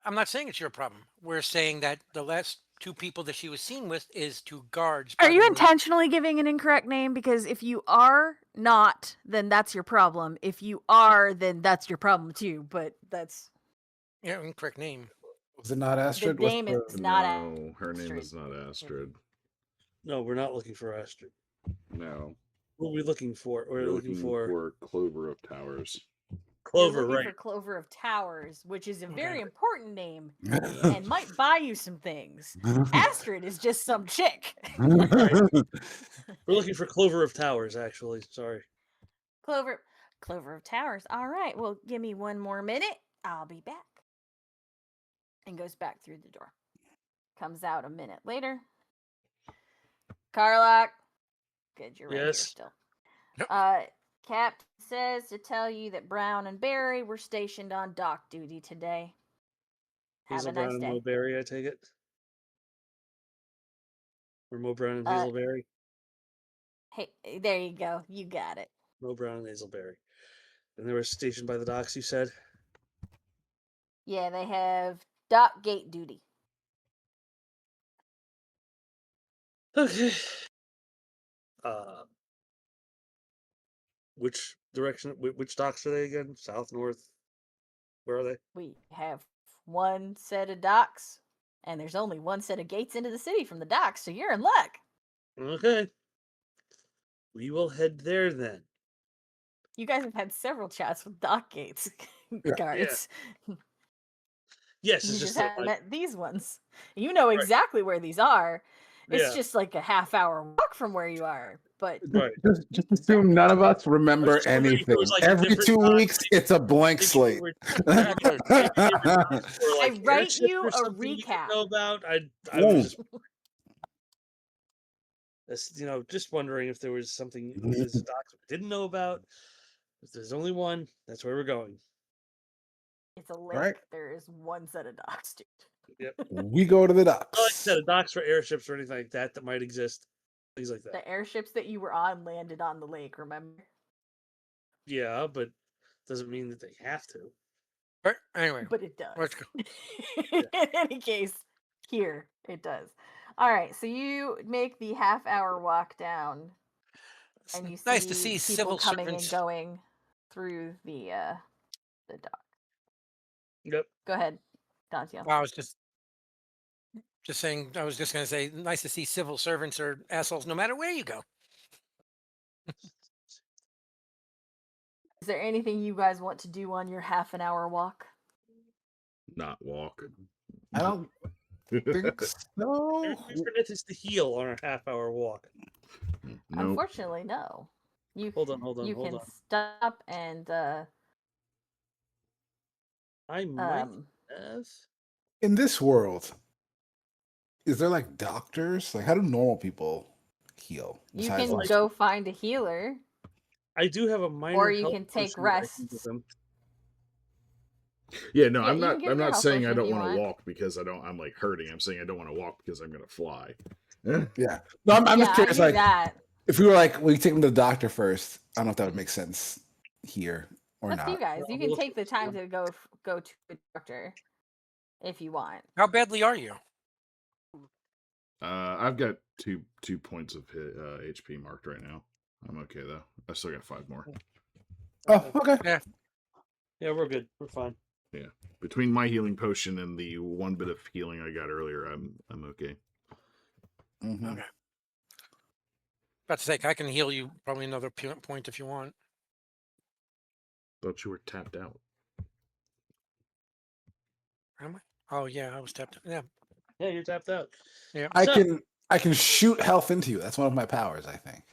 I'm not saying it's your problem. We're saying that the last 2 people that she was seen with is 2 guards. Are you guarding the- intentionally giving an incorrect name? Because if you are not, then that's your problem. If you are, then that's your problem too. But that's Yeah, incorrect name. Was it not the Astrid? What's name the... is not No, her name Astrid. is not Astrid. No, we're not looking for Astrid. No, What are we looking for? We're we're looking for Clover of Towers. You're Clover, looking right? for Clover of Towers, which is a very Okay. important name and might buy you some things. Astrid is just some chick. We're looking for Clover of Towers, actually. Sorry. Clover of Towers. All right. Well, give me 1 more minute. I'll be back. And goes back through the door. Comes out a minute later. Karlock. Good, you're right here Yes. still. Yep. Captain says to tell you that Brown and Barry were stationed on dock duty today. Have Hazel a Brown nice and day. Mulberry, I take it. Or Mo Brown and Uh, Hazelberry. Hey, there you go. You got it. Mo Brown and Hazelberry. And they were stationed by the docks, you said? Yeah, they have dock gate duty. Okay. Which direction? Which docks are they again? South, north? Where are they? We have 1 set of docks, and there's only 1 set of gates into the city from the docks, so you're in luck. Okay. We will head there then. You guys have had several chats with dock gates guards. Yes, You it's just just haven't like, met these ones. You know exactly where these are. It's yeah, just like a half-hour walk from where you are. But right. Just assume none of us I remember was just wondering if anything. it was like a Every different 2 dock. weeks, it's a blank Maybe slate. maybe they were docks for I like write airships you or a something you didn't recap. know about. I was just just wondering if there was something there's a dock we didn't know about. If there's only one, that's where we're going. It's a lake. Right. There is 1 set of docks, dude. Yep. We go to the Not like I docks. said, docks for airships or anything like that might exist. Things like that. The airships that you were on landed on the lake, remember? Yeah, but doesn't mean that they have to. But anyway, But it does. let's go. In any case, here it does. All right, so you make the half-hour walk down, It's and you nice to see see people civil coming and servants. going through the dock. Yep. Go ahead, Dantiel. I was just saying. I was just going to say, nice to see civil servants are assholes no matter where you go. Is there anything you guys want to do on your half an hour walk? Not walk. I don't think so. Everything's for Nythis to heal on our half-hour walk. Nope. Unfortunately, no. You Hold on. you can stop and I might have. In this world, is there like doctors? Like, how do normal people heal? you Besides, can like, go find a healer. I do have a minor. Or you health can take potion that I can rests. give them. Yeah, no, Yeah, I'm you can not. give I'm your not health saying I potion if don't you want to want. walk because I'm like hurting. I'm saying I don't want to walk because I'm gonna fly. yeah. No, I'm Yeah, just curious. I knew Like, that. if we were like, we take them to the doctor first. I don't know if that would make sense here or Up to you not. guys. I'll You be can looking take the for time one. to go to a doctor if you want. How badly are you? I've got two points of HP marked right now. I'm okay though. I still got 5 more. Oh, okay. Yeah, we're good. We're fine. Yeah, between my healing potion and the 1 bit of healing I got earlier, I'm okay. Mhm. Okay. About to say, I can heal you probably another point if you want. Thought you were tapped out. Am I? Oh yeah, I was tapped. Yeah. Yeah, you're tapped out. Yeah. I So- can shoot health into you. That's one of my powers, I think.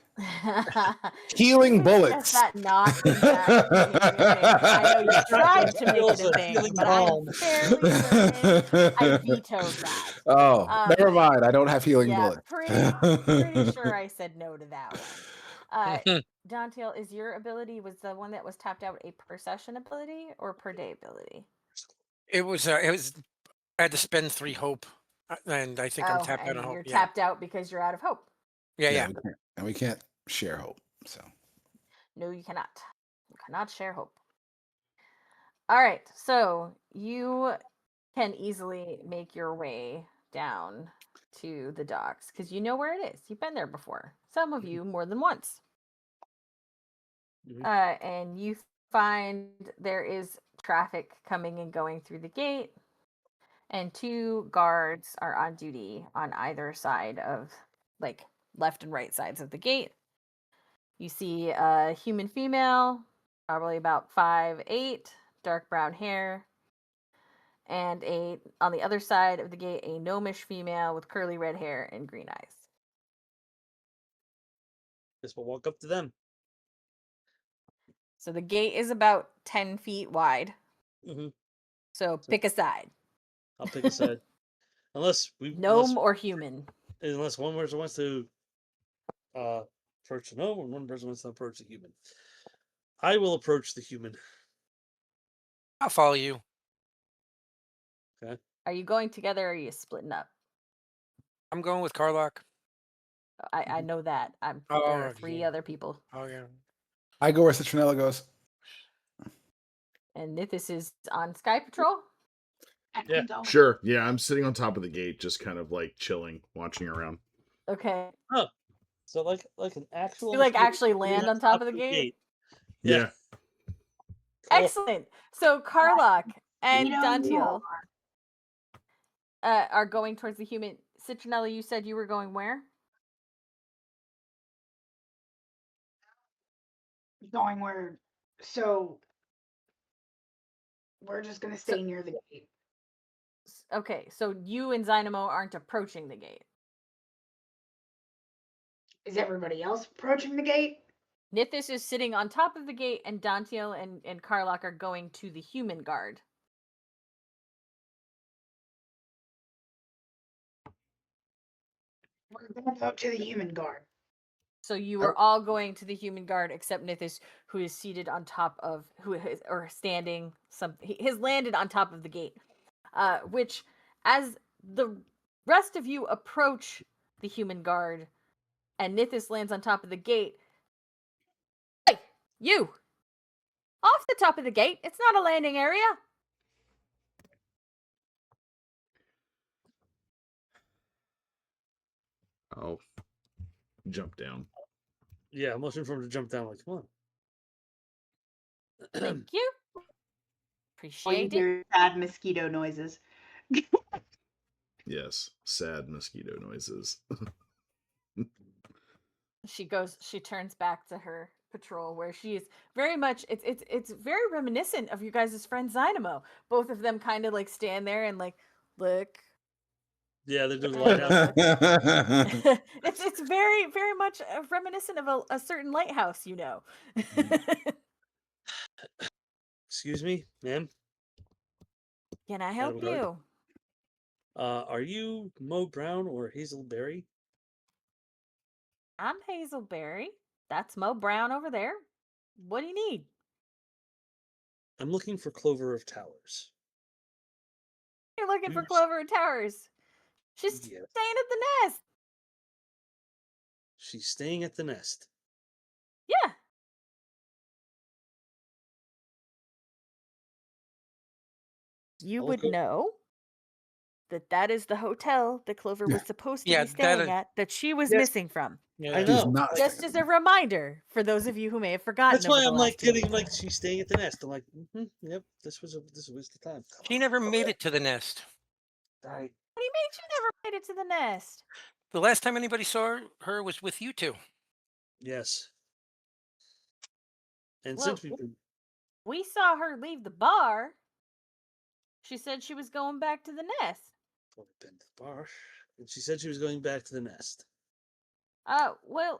Healing You would bullets. suggest that not in fact being a thing. I know you tried to make it a thing, Healing but balm. I'm fairly certain I vetoed that. Oh, never mind. I don't have healing Yeah, bullets. pretty sure I said no to that one. Mhm. Dantiel, is your ability was the one that was tapped out a per session ability or per day ability? It was. I had to spend 3 hope, and I think I'm tapped out and on hope. you're Yeah. tapped out because you're out of hope. Yeah. We can't share hope. So No, you cannot. You cannot share hope. All right, so you can easily make your way down to the docks because you know where it is. You've been there before. Some of you more than once. Mhm. And you find there is traffic coming and going through the gate, and 2 guards are on duty on either side of, like, left and right sides of the gate. You see a human female, probably about 5'8", dark brown hair, and on the other side of the gate, a gnomish female with curly red hair and green eyes. Guess we'll walk up to them. So the gate is about 10 feet wide. Mm-hmm. So pick a side. I'll pick a side. Unless Gnome or human. unless one person wants to approach the gnome and one person wants to approach the human. I will approach the human. I'll follow you. Are you going together or are you splitting up? I'm going with Karlock. I know that. There Oh, are 3 yeah. other people. Oh yeah. I go where Citronella goes. And Nythis is on Sky Patrol? And Yeah, we go. Sure. Yeah, I'm sitting on top of the gate, just kind of like chilling, watching around. Okay. So like an actual. You, like, mosquito actually sitting land on top of the gate? Yeah. Cool. Excellent. So Karlock and We don't know. Dantiel are going towards the human. Citronella, you said you were going where? Going where? So we're just gonna stay near the gate. Okay, so you and Zynamo aren't approaching the gate. Is everybody else approaching the gate? Nythis is sitting on top of the gate, and Dantiel and Karlock are going to the human guard. We're gonna go to the human guard. So you are all going to the human guard except Nythis, who is seated on top of or standing. He has landed on top of the gate, which, as the rest of you approach the human guard, and Nythis lands on top of the gate. Hey, you! Off the top of the gate. It's not a landing area. I'll jump down. Yeah, motion for him to jump down. Like, come on. Thank you. All you Appreciate it. hear is sad mosquito noises. Yes, sad mosquito noises. She turns back to her patrol where she is very much it's very reminiscent of you guys' friend Zynamo. Both of them kind of like stand there and like look. Yeah, they're doing the and lighthouse. look. it's very very much reminiscent of a certain lighthouse, you know. Excuse me, ma'am. Can I help Madam Guard. you? Are you Mo Brown or Hazelberry? I'm Hazelberry. That's Mo Brown over there. What do you need? I'm looking for Clover of Towers. You're looking for Yes. Clover Towers. She's Yes. staying at the nest. She's staying at the nest. Yeah. You I'll would go- know that is the hotel that Clover was supposed to Yeah, be staying that- at that she was Yes. missing from. Yeah. I She's know. not Just as a reminder for those of you who may have forgotten. That's why over the I'm like last 2 getting weeks. like she's staying at the nest. I'm like, yep, this was the time. She never made it to the nest. I, What do you mean she never made it to the nest? The last time anybody saw her was with you two. yes. And Well, since we've been we saw her leave the bar. She said she was going back to the nest. been to the bar, and she said she was going back to the nest. Well,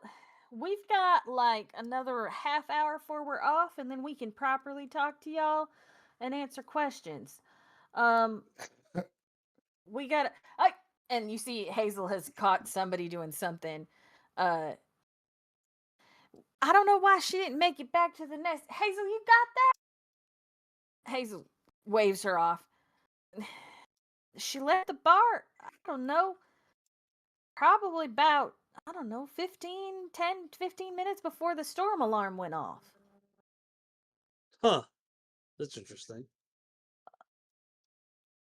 we've got like another half hour before we're off, and then we can properly talk to y'all and answer questions. We gotta. And you see, Hazel has caught somebody doing something. I don't know why she didn't make it back to the nest. Hazel, you got that? Hazel waves her off. She left the bar, I don't know, probably about, 15 minutes before the storm alarm went off. Huh. That's interesting.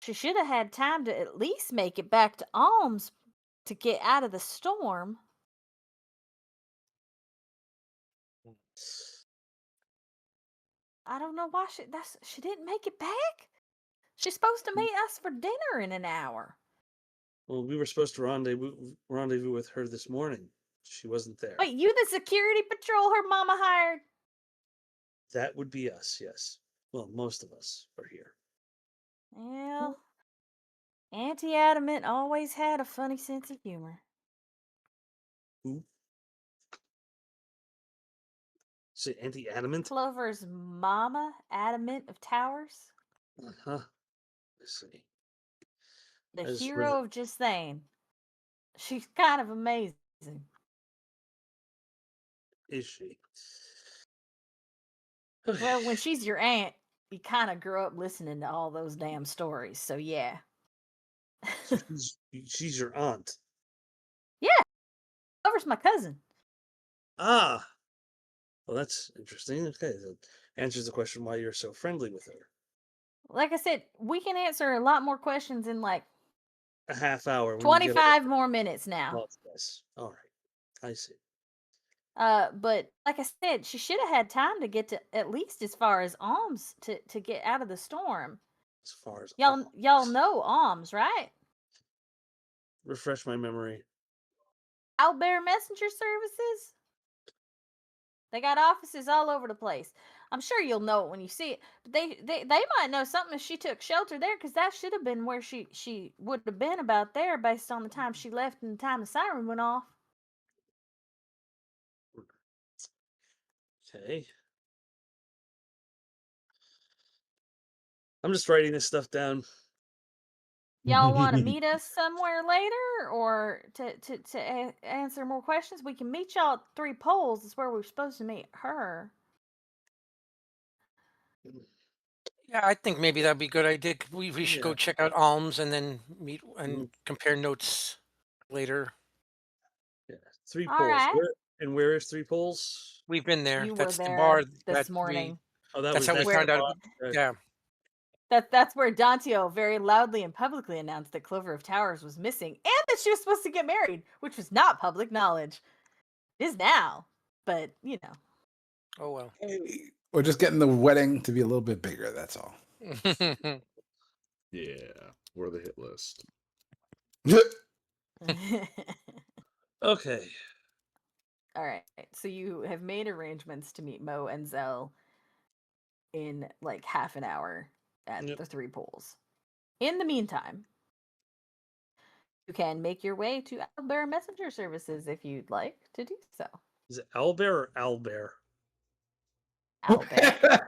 She should have had time to at least make it back to Alms to get out of the storm. I don't know why she didn't make it back. She's supposed to meet us for dinner in an hour. Well, we were supposed to rendezvous with her this morning. She wasn't there. Wait, you the security patrol her mama hired? That would be us, yes. Well, most of us are here. Well, Auntie Adamant always had a funny sense of humor. Who? Say Auntie Adamant? Clover's mama, Adamant of Towers, Uh-huh. Let's see. the I just hero read it. of just saying. She's kind of amazing. Is she? Well, when she's your aunt, you kind of grew up listening to all those damn stories, so yeah. So she's your aunt. Clover's my cousin. Ah. Well, that's interesting. Okay, that answers the question why you're so friendly with her. Like I said, we can answer a lot more questions in like A half hour. when you get 25 more minutes now. Well, yes. All right. I see. But like I said, she should have had time to get to at least as far as Alms to get out of the storm. As far as Y'all know Alms, right? refresh my memory. Owlbear Messenger Services. They got offices all over the place. I'm sure you'll know it when you see it. But they might know something if she took shelter there, because that should have been where she would have been about there based on the time she left and the time the siren went off. Okay. I'm just writing this stuff down. Y'all want to meet us somewhere later, or to answer more questions? We can meet y'all at 3 Poles. Is where we're supposed to meet her. Yeah, I think maybe that'd be a good idea. We should go Yeah. check out Alms and then meet and Mhm. compare notes later. Yeah. 3 All poles. right. Where is 3 poles? We've been there. You were That's the there bar this that morning. Oh, That's how we that's found the out. bar. Okay. Yeah. That's where Dantiel very loudly and publicly announced that Clover of Towers was missing, and that that she was supposed to get married, which was not public knowledge. It is now, but you know. Oh well. We're just getting the wedding to be a little bit bigger. That's all. Yeah, we're the hit list. Okay. All right. So you have made arrangements to meet Mo and Zell in like half an hour at Yep. the 3 pools. In the meantime, you can make your way to Owlbear Messenger Services if you'd like to do so. Is it Owlbear or Owlbear? Owlbear.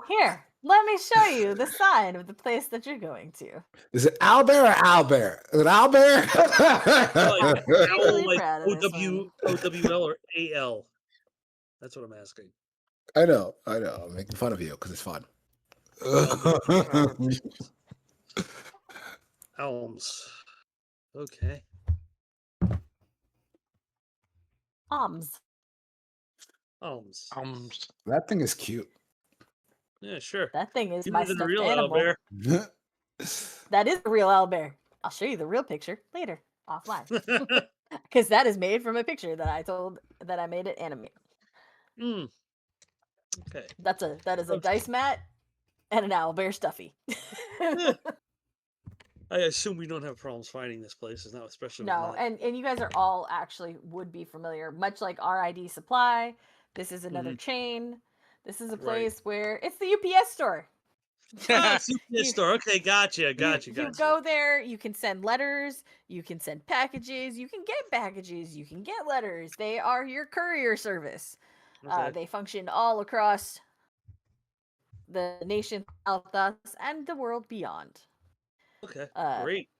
Here, let me show you the sign of the place that you're going to. Is it Owlbear or Owlbear? Is it Owlbear? Like, Really owl, like proud of this one. OWL or AL? That's what I'm asking. I know. I'm making fun of you because it's fun. Elms. Okay. Alms. Elms. That thing is cute. Yeah, sure. That thing is Cuter my than a stuffed real animal. owlbear. That is a real owlbear. I'll show you the real picture later, offline. Because that is made from a picture that I made it animate. Okay. That is a dice mat and an owlbear stuffy. I assume we don't have problems finding this place, now especially with No, not. and you guys are all actually would be familiar, much like RID Supply. This is another Mhm. chain. This is a Right. place where it's the UPS store. Oh, it's UPS store. Okay, gotcha. You go there, you can send letters, you can send packages, you can get packages, you can get letters. They are your courier service. Okay. They function all across the nation, Althas, and the world beyond. Okay. Uh, Great.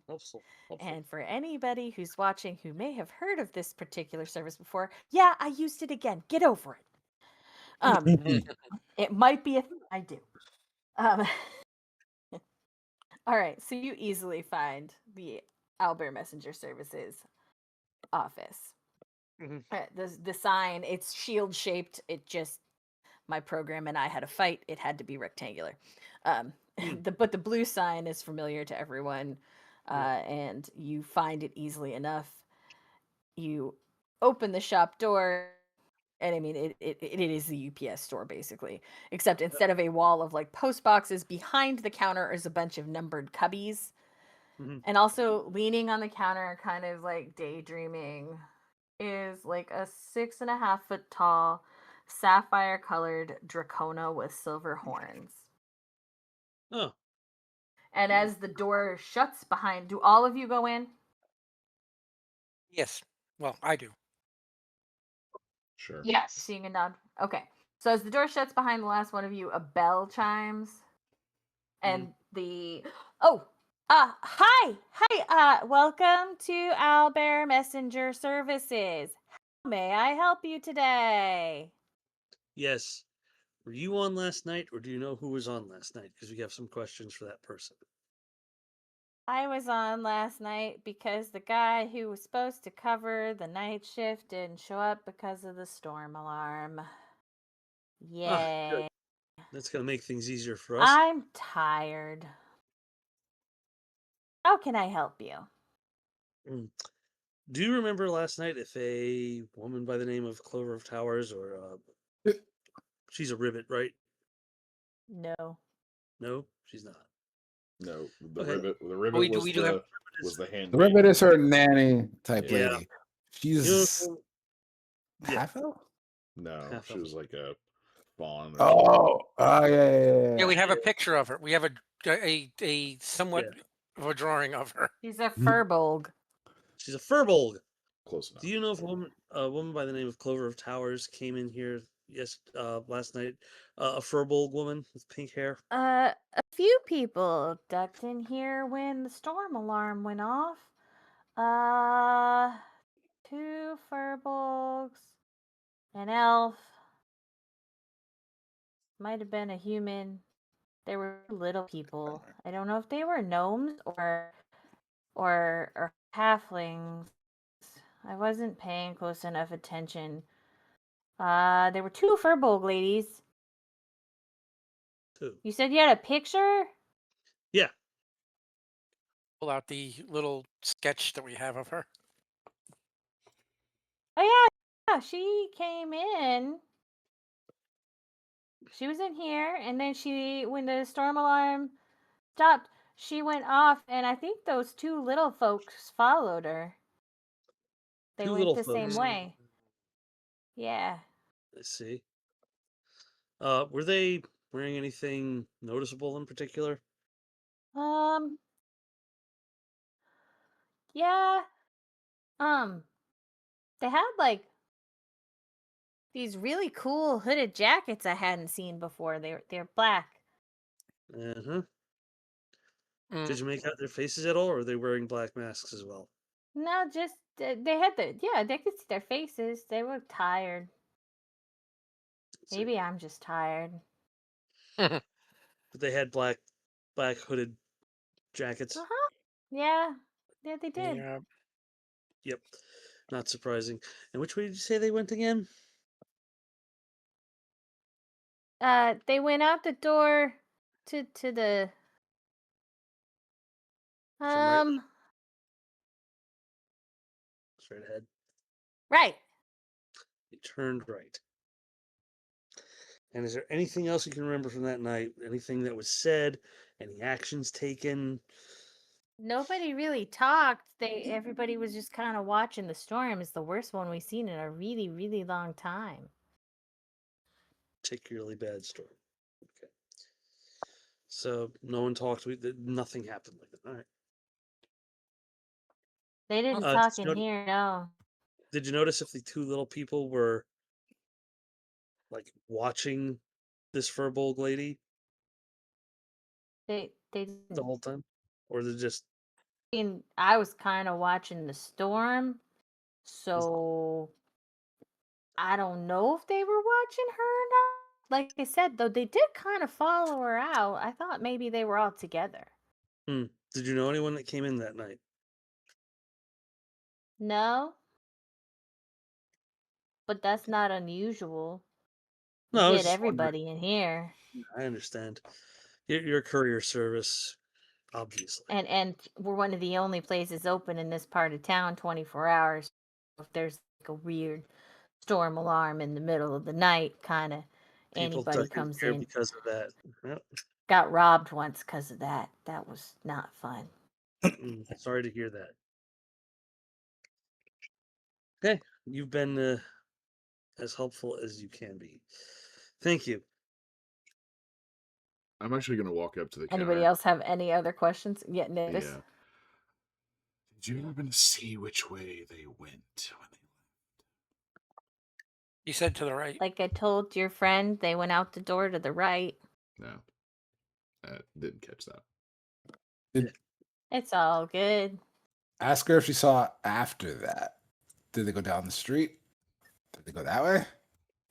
Helpful. And for anybody who's watching who may have heard of this particular service before, yeah, I used it again. Get over it. It might be a thing I do. All right, so you easily find the Owlbear Messenger Services office. Mhm. The sign, it's shield shaped. It just my program and I had a fight. It had to be rectangular. But the blue sign is familiar to everyone, and you find it easily enough. You open the shop door, and I mean it is the UPS store basically, except instead of a wall of like post boxes, behind the counter is a bunch of numbered cubbies. Mhm. And also leaning on the counter, kind of like daydreaming, is like a 6.5 foot tall, sapphire colored Dracona with silver horns. Oh. And as the door shuts behind, do all of you go in? Yes. Well, I do. Sure. Yes. Seeing a nod. Okay. So as the door shuts behind the last one of you, a bell chimes. And hi, welcome to Owlbear Messenger Services. How may I help you today? Yes. Were you on last night, or do you know who was on last night? Because we have some questions for that person. I was on last night because the guy who was supposed to cover the night shift didn't show up because of the storm alarm. Yay. Good. That's going to make things easier for us. I'm tired. How can I help you? Do you remember last night if a woman by the name of Clover of Towers, or she's a rivet, right? No. No, she's not. No, the Okay. rivet. The rivet We was do have the hand. The rivet is her nanny type Yeah. lady. She's Yeah. half elf? No, Half she elf. was like a fawn. Yeah. we have a picture of her. We have a somewhat of a drawing of her. She's a furbolg. She's a furbolg. Close enough. Do you know if a woman by the name of Clover of Towers came in here last night? A furbolg woman with pink hair. A few people ducked in here when the storm alarm went off. 2 furbolgs, an elf, might have been a human. They were little people. I don't know if they were gnomes or halflings. I wasn't paying close enough attention. There were 2 furbolg ladies. 2. You said you had a picture? Yeah. Pull out the little sketch that we have of her. Oh yeah, she came in. She was in here, and then when the storm alarm stopped, she went off, and I think those two little folks followed her. They Two went little the same folks. way. Yeah. I see. Were they wearing anything noticeable in particular? Um. Yeah. They had like these really cool hooded jackets I hadn't seen before. They're black. Uh-huh. Mm. Did you make out their faces at all, or are they wearing black masks as well? No, just they had they could see their faces. They were tired. Let's see. Maybe I'm just tired. But they had black hooded jackets. Uh-huh. Yeah. Yeah, they did. Yeah. Yep. Not surprising. And which way did you say they went again? They went out the door to the From right, um straight ahead. right. They turned right. And is there anything else you can remember from that night? Anything that was said? Any actions taken? Nobody really talked. Everybody was just kind of watching the storm. It's the worst one we've seen in a really, really long time. Particularly bad storm. Okay. So no one talked. Nothing happened like that. All right. They didn't Uh, talk did, you in notice, here, no. did you notice if the two little people were like watching this furbolg lady They the didn't. whole time, or they just I was kind of watching the storm, so I don't know if they were watching her or not. Like I said, though, they did kind of follow her out. I thought maybe they were all together. Did you know anyone that came in that night? No, but that's not unusual. We No, I was get just wondering. everybody in here. I understand. You're courier service, obviously. And we're one of the only places open in this part of town 24 hours. If there's like a weird storm alarm in the middle of the night, kind of People anybody duck in comes here in. because of that. Yep. Got robbed once because of that. That was not fun. Sorry to hear that. Okay, you've been as helpful as you can be. Thank you. I'm actually going to walk up to the Anybody counter. else have any other questions? Yeah, Nythis? Yeah. Did you happen to see which way they went when they You said to the right. Like I told your friend, they went out the door to the right. No. Didn't catch that. It's all good. Ask her if she saw after that. Did they go down the street? Did they go that way? Did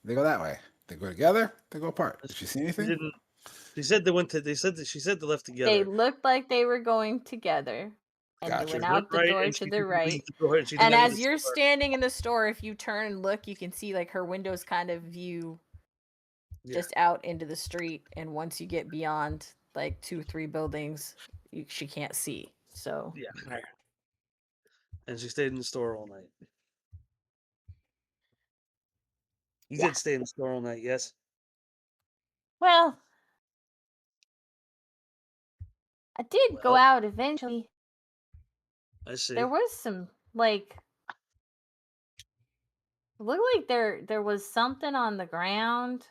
they go that way? They go together? They go apart. Did she see She anything? didn't. She said they went to. They said that she said they left together. They looked like they were going together. And Gotcha. they went She went out the right, door and to she the didn't right. leave the door, and she And didn't leave as the you're store. standing in the store, if you turn and look, you can see like her windows kind of view Yeah. just out into the street. And once you get beyond like 2-3 buildings, she can't see. So Yeah. Right. And she stayed in the store all night. You Yeah. did stay in the store all night, yes? Well, I did go Well, out eventually. I see. There was some like it looked like there was something on the ground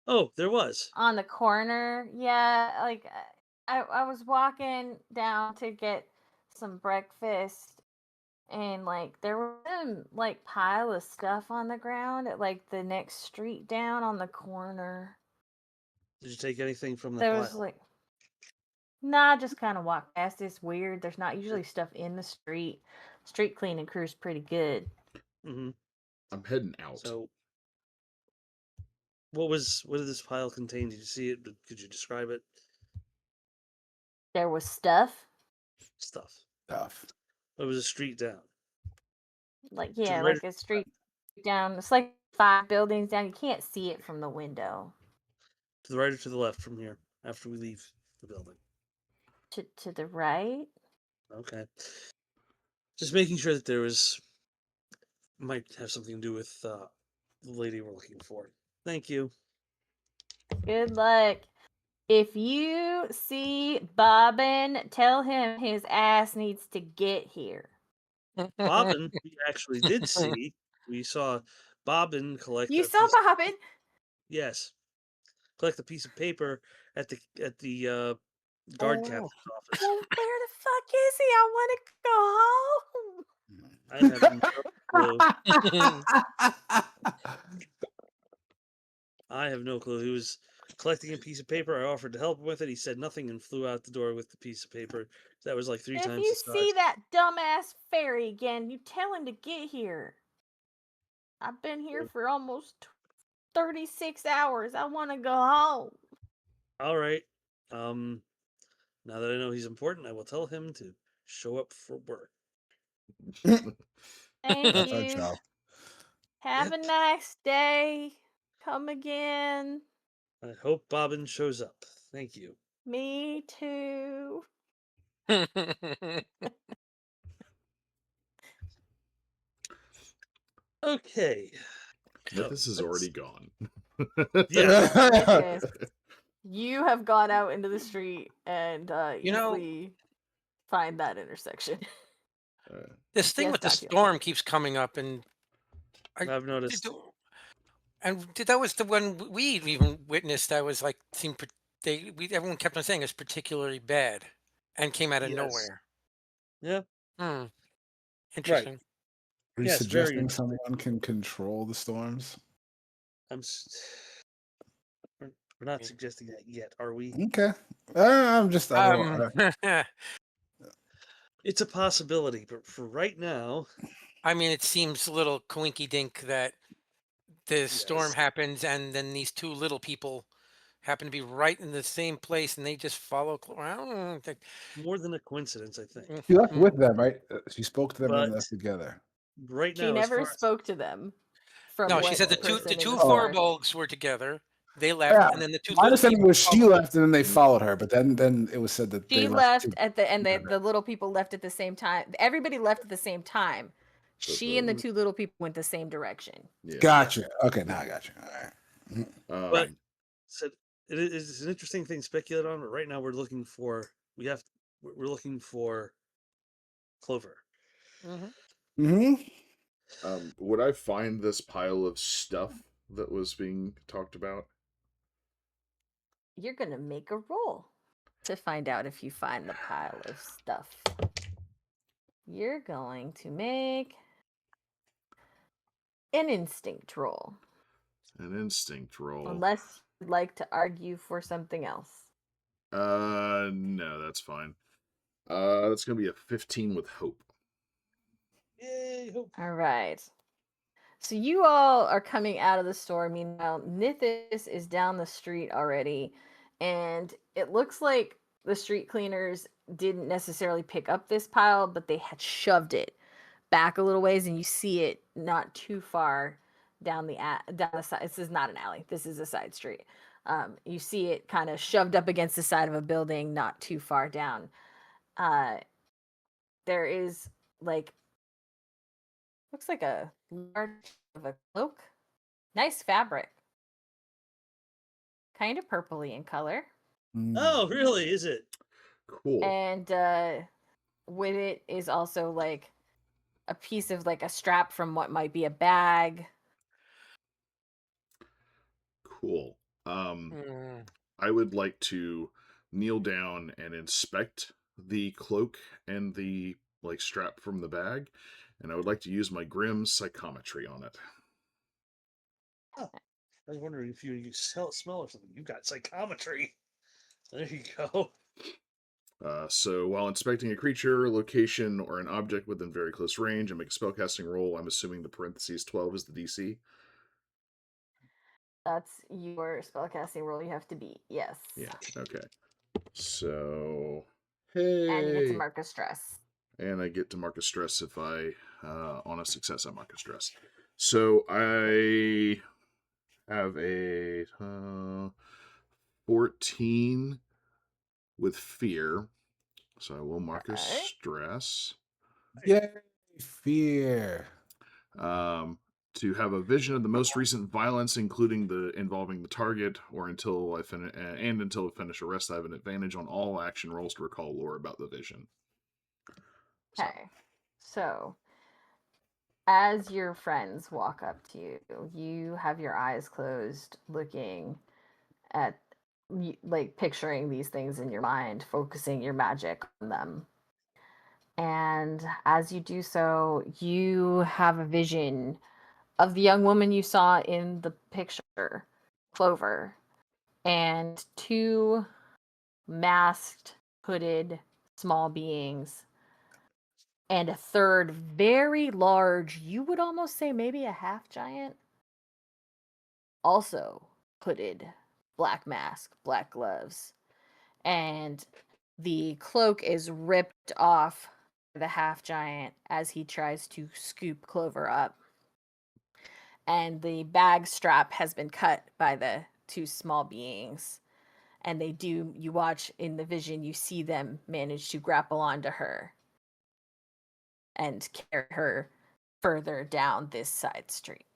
Oh, there was. on the corner. Yeah, like I was walking down to get some breakfast and like there was some like pile of stuff on the ground at like the next street down on the corner. Did you take anything from the There pile? was like nah, just kind of walk past. It's weird. There's not usually stuff in the street. Street cleaning crew's pretty good. Mm-hmm. I'm heading out. So, what did this pile contain? Did you see it? Could you describe it? There was stuff. Stuff. Stuff. It was a street down. Like the yeah, right like a street down. It's like 5 buildings down. You can't see it from the window. To the right or to the left from here after we leave the building? To the right. Okay. Just making sure that there was might have something to do with the lady we're looking for. Thank you. Good luck. If you see Bobbin, tell him his ass needs to get here. Bobbin, we actually did see. We saw Bobbin collect You a saw piece. Bobbin? Yes, collect a piece of paper at the guard Oh. captain's office. Well, where the fuck is he? I want to go home. I have no clue. I have no clue. He was collecting a piece of paper. I offered to help him with it. He said nothing and flew out the door with the piece of paper. That was like 3 If times you the see size. that dumbass fairy again, you tell him to get here. I've been here for almost 36 hours. I want to go home. All right. Now that I know he's important, I will tell him to show up for work. Thank That's our you. job. Have a Yep. nice day. Come again. I hope Bobbin shows up. Thank you. Me too. Okay. Nythis is let's- already gone. Yes. Nythis, you have gone out into the street and You know- easily find that intersection. This thing Yes, with the Dantiel. storm keeps coming up, and I've noticed. that was the one we even witnessed. That was like seemed everyone kept on saying it's particularly bad, and came out of Yes. nowhere. Yeah. Interesting. Are you Yes, very suggesting interesting. someone can control the storms? We're not suggesting that yet, are we? Okay. I'm just a little. It's a possibility, but for right now, I mean, it seems a little coinky dink that the storm Yes. happens, and then these two little people happen to be right in the same place, and they just follow. I don't think. more than a coincidence, I think. She left with them, right? She spoke to them and But left together. right She now, as never far as spoke to them. From No, what she said the person in two the store. Furbolgs were together. They left, Yeah, and then the two. my little understanding people was she followed. left and then they followed her, but then it was said that She they left too. at the and together. the little people left at the same time. Everybody left at the same time. So She and the two little people went the same direction. Yeah. Gotcha. Okay, now I got you. All right. But said it is an interesting thing to speculate on. But right now, we're looking for Clover. Would I find this pile of stuff that was being talked about? You're gonna make a roll to find out if you find the pile of stuff. You're going to make an instinct roll. An instinct roll. Unless you'd like to argue for something else. No, that's fine. That's gonna be a 15 with hope. Yay! Hope. All right. So you all are coming out of the store. Meanwhile, Nythis is down the street already. And it looks like the street cleaners didn't necessarily pick up this pile, but they had shoved it back a little ways. And you see it not too far down the side. This is not an alley. This is a side street. You see it kind of shoved up against the side of a building not too far down. There is like looks like a large of a cloak. Nice fabric. Kind of purpley in color. Oh, really? Is it? Cool. And with it is also like a piece of like a strap from what might be a bag. Cool. I would like to kneel down and inspect the cloak and the strap from the bag, and I would like to use my Grimm psychometry on it. Oh, I was wondering if you smell or something. You got psychometry. There you go. So while inspecting a creature, location, or an object within very close range, I make a spellcasting roll. I'm assuming the parentheses 12 is the DC. That's your spellcasting roll you have to beat. Yes. Yeah. Okay. So And you get to hey. mark a stress. And I get to mark a stress if I, on a success, I mark a stress. So I have a 14 with fear. So I will mark as Okay. stress. Yay, fear. To have a vision of the most recent violence, including the involving the target, or until I finish a rest, I have an advantage on all action rolls to recall lore about the vision. Okay. So, as your friends walk up to you, you have your eyes closed, looking at, like, picturing these things in your mind, focusing your magic on them. And as you do so, you have a vision of the young woman you saw in the picture, Clover, and two masked, hooded, small beings, and a third very large, you would almost say maybe a half giant, also hooded, black mask, black gloves. And the cloak is ripped off the half giant as he tries to scoop Clover up. And the bag strap has been cut by the two small beings. And you watch in the vision, you see them manage to grapple onto her and carry her further down this side street.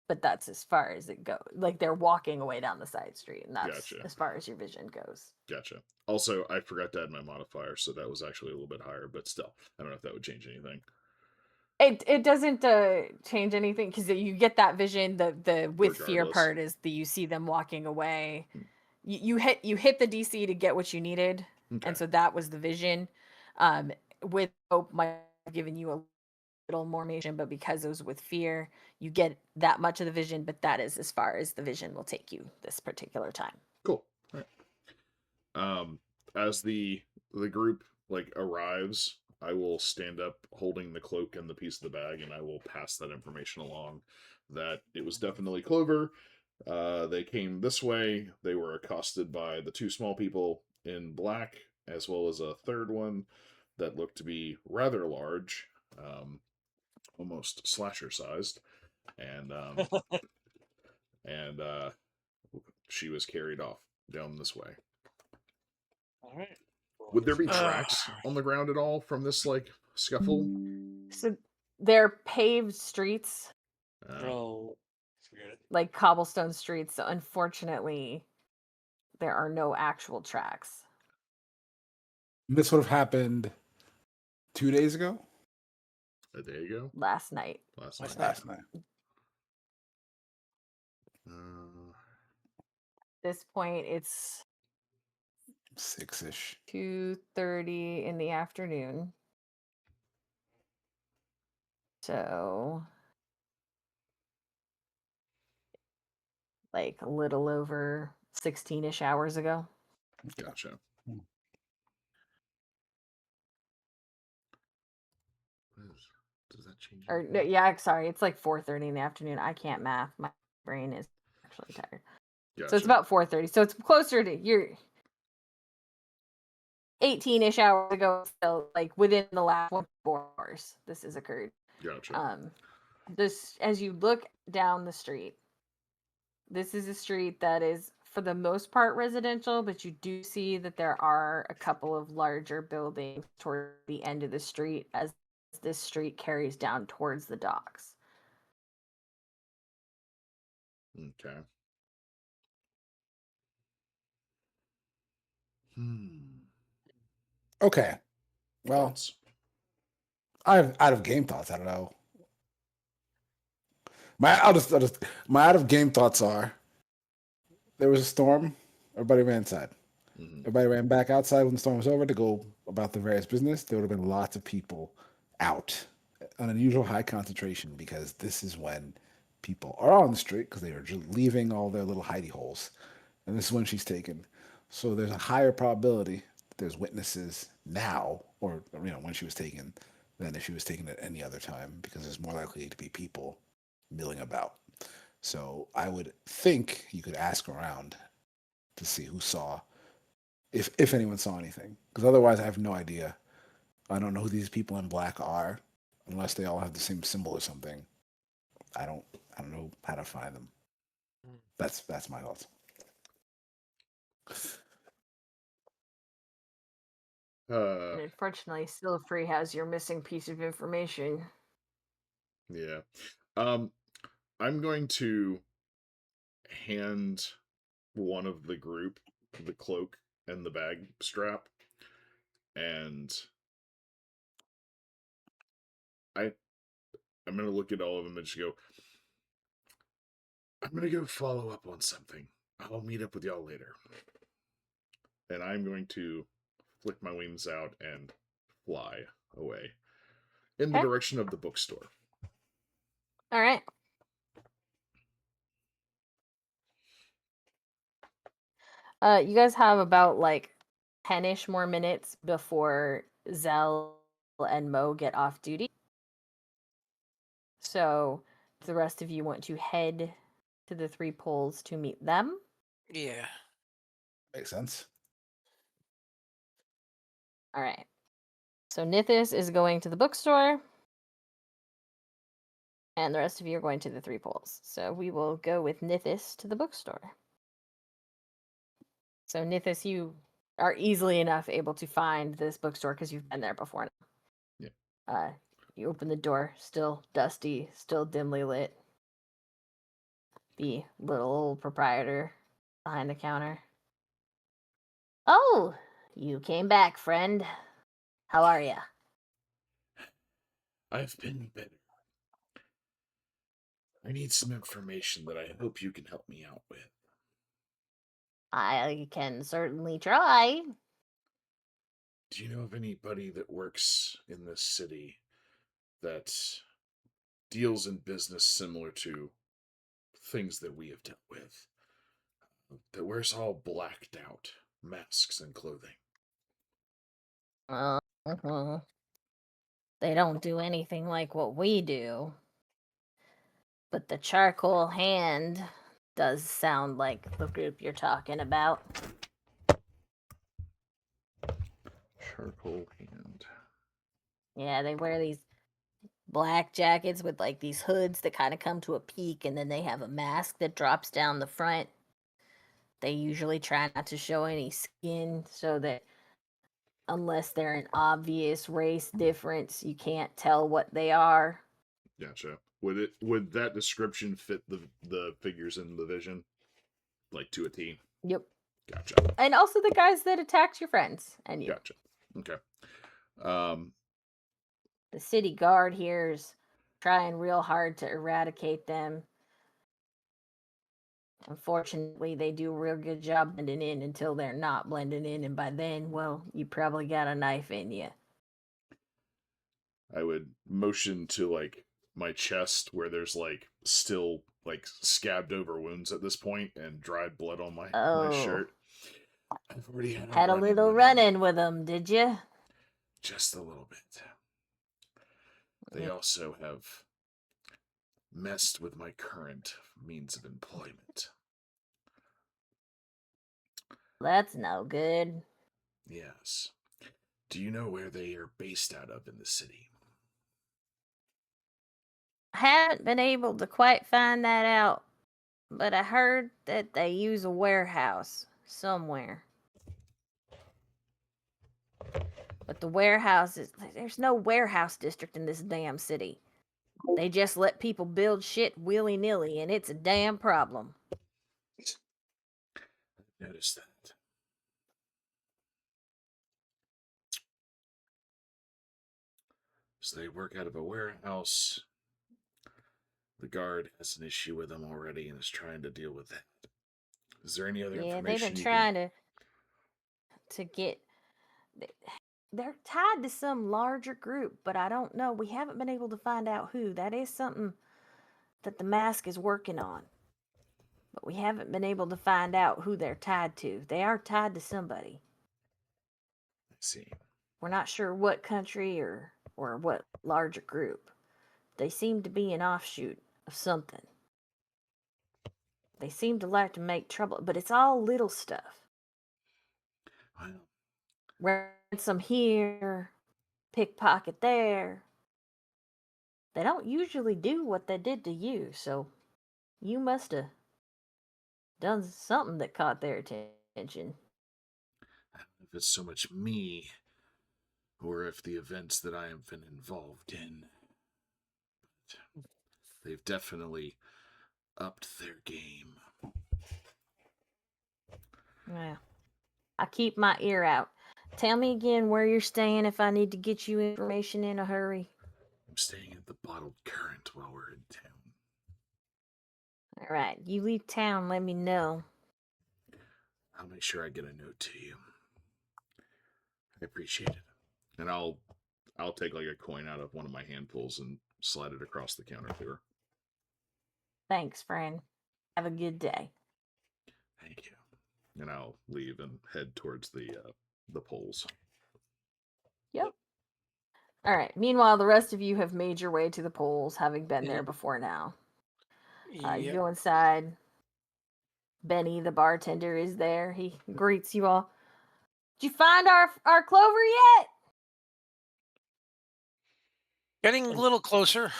But that's as far as it goes. Like, they're walking away down the side street, and that's Gotcha. as far as your vision goes. Gotcha. Also, I forgot to add my modifier, so that was actually a little bit higher, but still, I don't know if that would change anything. It doesn't change anything because you get that vision. The with fear Regardless. part is you see them walking away. Hmm. You hit the DC to get what you needed, Okay. and so that was the vision. With hope might have given you a little more information, but because it was with fear, you get that much of the vision. But that is as far as the vision will take you this particular time. Cool. All right. As the group like arrives, I will stand up holding the cloak and the piece of the bag, and I will pass that information along. That it was definitely Clover. They came this way. They were accosted by the two small people in black, as well as a third one that looked to be rather large, almost slasher sized, and and she was carried off down this way. All right. Would there be Ugh. tracks on the ground at all from this like scuffle? So they're paved streets, Oh, forget it. like cobblestone streets. So unfortunately, there are no actual tracks. This would have happened 2 days ago? A day ago? Last night. Last Last night. Last night. This point, it's 6-ish. 2:30 in the afternoon. So, like a little over 16-ish hours ago. Gotcha. Does that change? Or no, yeah, sorry, it's like 4:30 in the afternoon. I can't math. My brain is actually tired. Gotcha. So it's about 4:30. So it's closer to your 18-ish hours ago, still like within the last 4 hours this has occurred. Gotcha. This, as you look down the street, this is a street that is for the most part residential, but you do see that there are a couple of larger buildings toward the end of the street as this street carries down towards the docks. Okay. Okay. Well, Thoughts? out of game thoughts, I don't know. My out of game thoughts are there was a storm, everybody ran inside. Mm-hmm. Everybody ran back outside when the storm was over to go about their various business. There would have been lots of people out, an unusual high concentration, because this is when people are on the street because they are just leaving all their little hidey holes, and this is when she's taken. So there's a higher probability that there's witnesses now, or when she was taken, than if she was taken at any other time, because there's more likely to be people milling about. So I would think you could ask around to see who saw, if anyone saw anything, because otherwise I have no idea. I don't know who these people in black are, unless they all have the same symbol or something. I don't know how to find them. That's my thoughts. And unfortunately, Silfrey has your missing piece of information. Yeah. I'm going to hand one of the group the cloak and the bag strap, and I'm gonna look at all of them and just go, I'm gonna go follow up on something. I'll meet up with y'all later. And I'm going to flick my wings out and fly away in the Okay. direction of the bookstore. All right. You guys have about like 10-ish more minutes before Zell and Mo get off duty. So, if the rest of you want to head to the Three Poles to meet them. Yeah. Makes sense. All right. So, Nythis is going to the bookstore, and the rest of you are going to the Three Poles. So, we will go with Nythis to the bookstore. So, Nythis, you are easily enough able to find this bookstore because you've been there before. Yeah. You open the door, still dusty, still dimly lit. The little old proprietor behind the counter. Oh, you came back, friend. How are ya? I've been better. I need some information that I hope you can help me out with. I can certainly try. Do you know of anybody that works in this city that deals in business similar to things that we have dealt with? That wears all blacked out masks and clothing. Mhm. They don't do anything like what we do. But the charcoal hand does sound like the group you're talking about. Charcoal hand. Yeah, they wear these black jackets with like these hoods that kind of come to a peak, and then they have a mask that drops down the front. They usually try not to show any skin so that unless they're an obvious race difference, you can't tell what they are. Gotcha. Would that description fit the figures in the vision? Like to a T? Yep. Gotcha. And also the guys that attacked your friends and you. Gotcha. Okay. Um, The city guard here's trying real hard to eradicate them. Unfortunately, they do a real good job blending in until they're not blending in, and by then, well, you probably got a knife in you. I would motion to like my chest where there's like still like scabbed over wounds at this point and dried blood on my Oh. shirt. I've already had a run-in little with run-in with them, did you? just a little bit. They also have messed with my current means of employment. That's no good. Yes. Do you know where they are based out of in the city? I haven't been able to quite find that out, but I heard that they use a warehouse somewhere. But the warehouse there's no warehouse district in this damn city. They just let people build shit willy-nilly, and it's a damn problem. Notice that. So they work out of a warehouse. The guard has an issue with them already and is trying to deal with that. Is there any other Yeah, information they've been you trying can... to get. They're tied to some larger group, but I don't know. We haven't been able to find out who. That is something that the mask is working on. But we haven't been able to find out who they're tied to. They are tied to somebody. I see. We're not sure what country or what larger group. They seem to be an offshoot of something. They seem to like to make trouble, but it's all little stuff. Well, Ransom here, pickpocket there. They don't usually do what they did to you, so you must have done something that caught their attention. I don't know if it's so much me or if the events that I have been involved in. But they've definitely upped their game. Yeah. I keep my ear out. Tell me again where you're staying if I need to get you information in a hurry. I'm staying at the Bottled Current while we're in town. All right. You leave town, let me know. I'll make sure I get a note to you. I appreciate it. And I'll take like a coin out of one of my handfuls and slide it across the counter to her. Thanks, friend. Have a good day. Thank you. And I'll leave and head towards the poles. Yep. All right. Meanwhile, the rest of you have made your way to the polls, having been there Mhm. before now. You Yep. go inside. Benny, the bartender, is there. He greets you all. Did you find our clover yet? Getting a little closer.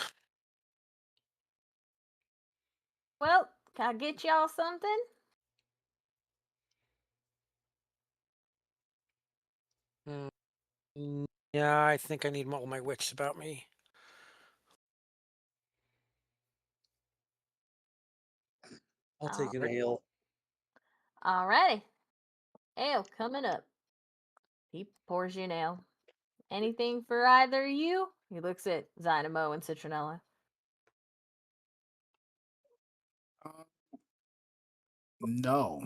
Well, can I get y'all something? Yeah, I think I need all my wits about me. I'll take an Alright. ale. Alrighty. Ale coming up. He pours you an ale. Anything for either of you? He looks at Zynamo and Citronella. No.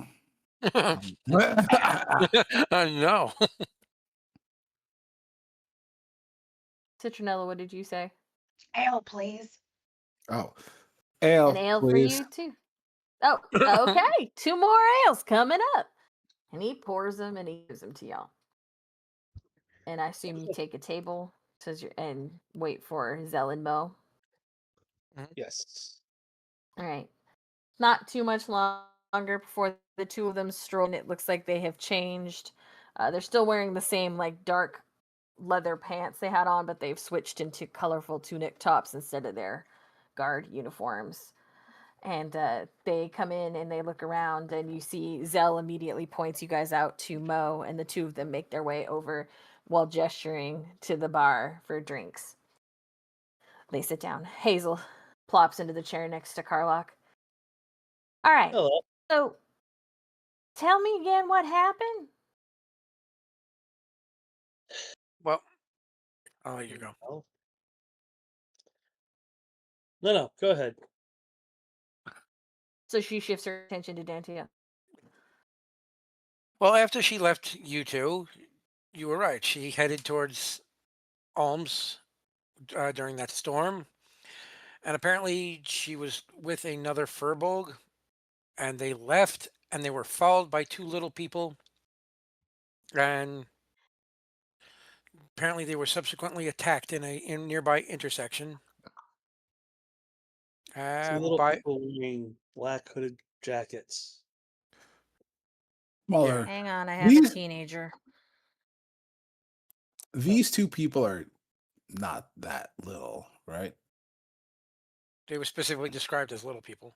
No. Citronella, what did you say? Ale, please. Oh, ale, An ale for please. you too. Oh, okay. 2 more ales coming up. And he pours them and he gives them to y'all. And I assume you take a table and wait for Zell and Mo. Yes. All right. Not too much longer before the two of them stroll in. It looks like they have changed. They're still wearing the same like dark leather pants they had on, but they've switched into colorful tunic tops instead of their guard uniforms. And they come in and they look around, and you see Zell immediately points you guys out to Mo, and the two of them make their way over while gesturing to the bar for drinks. They sit down. Hazel plops into the chair next to Karlock. All right. Hello. So, tell me again what happened. Well, I'll let you go. Oh. No, go ahead. So she shifts her attention to Dantiel. Well, after she left you two, you were right. She headed towards Alms during that storm. And apparently she was with another furbolg. And they left and they were followed by 2 little people. And apparently they were subsequently attacked in a nearby intersection. 2 And little by people wearing black hooded jackets. Muller, Hang on, I have a these teenager. these two people are not that little, right? they were specifically described as little people.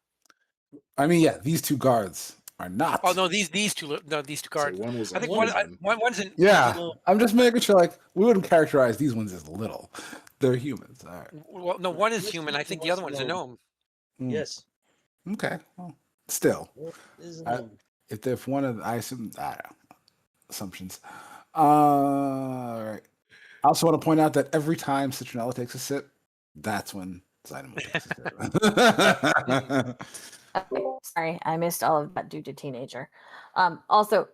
I mean, yeah, these two guards are not. Oh no, these two guards. So one was I a think human. one's in. Yeah, No. I'm just making sure. Like, we wouldn't characterize these ones as little. They're humans. All right. Well, no, one is This human. I person think the was other one's a gnome. Mm, Yes. Okay. Well, still, What is a I- gnome? if one of I assume I don't know, assumptions. All right. I also want to point out that every time Citronella takes a sip, that's when Zynamo takes a sip. Okay, sorry, I missed all of that due to teenager. Also,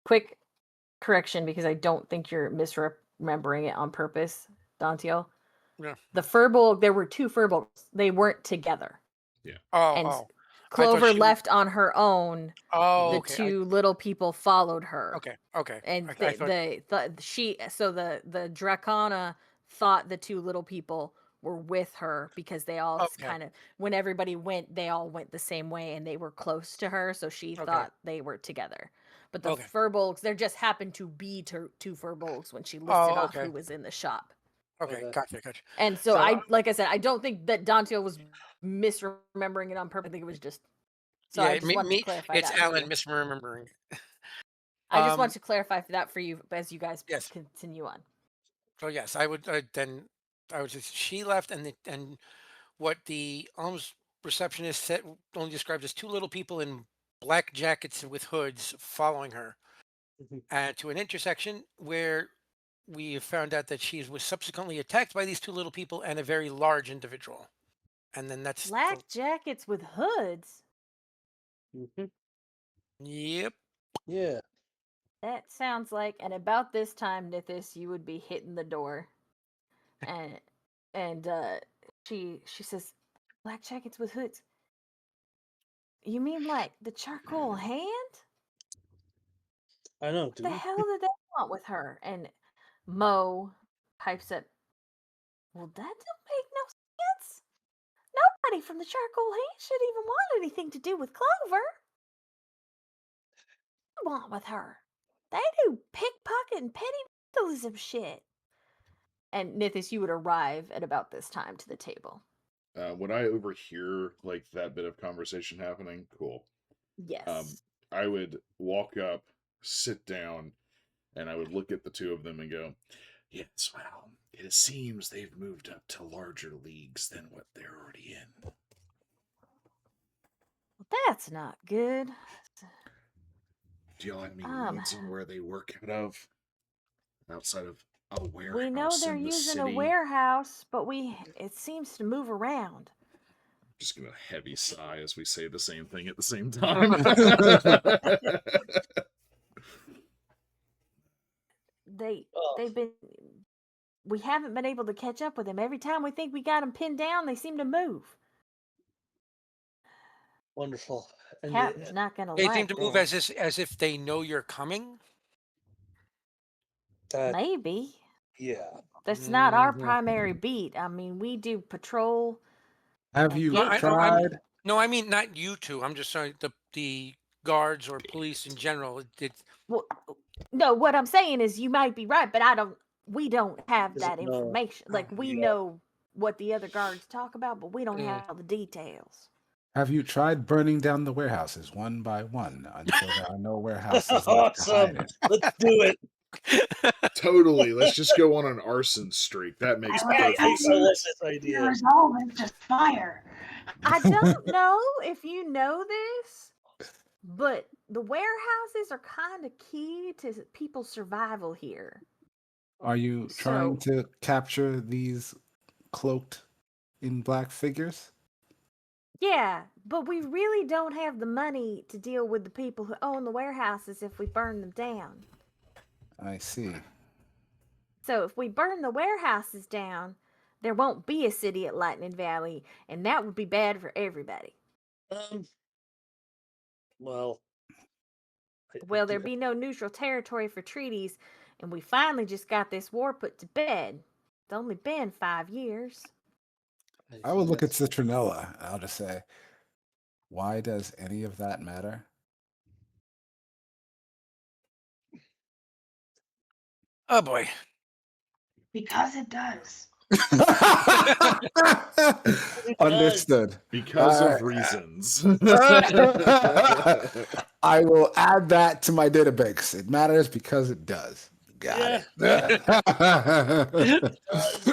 quick correction because I don't think you're misremembering it on purpose, Dantiel. Yeah. The furbolg, there were 2 furbolgs. They weren't together. Oh, And oh, Clover she was- left on her own. oh, The okay. 2 little people followed her. Okay. And I thought, the Dracona thought the 2 little people were with her because they all Okay. kind of, when everybody went, they all went the same way and they were close to her, so she Okay. thought they were together. But the Okay. furbolgs, there just happened to be 2 furbolgs when she listed Oh, off okay. who was in the shop. Okay, Okay. gotcha. And so, So, like I said, I don't think that Dantiel was misremembering it on purpose. I think it was just. So I yeah, just wanted to clarify it's that for Alan you. misremembering. I just want to clarify that for you as you guys Yes. continue on. So yes, I would then I would just she left and what the alms receptionist said only described as two little people in black jackets with hoods following her Mhm. to an intersection where we found out that she was subsequently attacked by these two little people and a very large individual. And then that's Black jackets with hoods. Mhm. yep. Yeah. That sounds like, and about this time, Nythis, you would be hitting the door, and she says, "Black jackets with hoods. You mean like the charcoal hand? I know, What the dude. hell did they want with her?" And Mo pipes up, "Well, that don't make no sense. Nobody from the charcoal hand should even want anything to do with Clover. What do they want with her? They do pickpocket and petty vandalism shit." And Nythis, you would arrive at about this time to the table. When I overhear like that bit of conversation happening, cool. Yes. I would walk up, sit down, and I would look at the two of them and go, "Yes, well, it seems they've moved up to larger leagues than what they're already in." Well, that's not good. Do y'all have any Um, leads on where they work out of? Outside of a warehouse we know they're in the using city? a warehouse, but it seems to move around. Just gonna heavy sigh as we say the same thing at the same time. Oh, They've been we haven't been able to catch up with them. Every time we think we got them pinned down, they seem to move. wonderful. And Captain's not gonna They seem like to move this. as if they know you're coming. that, Maybe. yeah. That's not our Mhm. primary beat. I mean, we do patrol Have and you No, gate tried? no, I mean not you two. I'm just saying the guards or police in general. Well, no, what I'm saying is you might be right, but we don't have Doesn't that know. information. Like we Yeah. know what the other guards talk about, but we don't have all the details. Have you tried burning down the warehouses one by one until there are no warehouses left to Awesome. hide in? Let's do it. Totally. Let's just go on an arson streak. That makes I like perfect I like sense. this the idea. resolve is just fire. I don't know if you know this, but the warehouses are kind of key to people's survival here. Are you trying So, to capture these cloaked in black figures? yeah, but we really don't have the money to deal with the people who own the warehouses if we burn them down. I see. So if we burn the warehouses down, there won't be a city at Lightning Valley, and that would be bad for everybody. Well, Well, there'd be no neutral territory for treaties, and we finally just got this war put to bed. It's only been 5 years. I will look at Citronella and I'll just say, why does any of that matter? Oh boy. Because it does. Understood. Because of reasons. I will add that to my database. It matters because it does. Got it.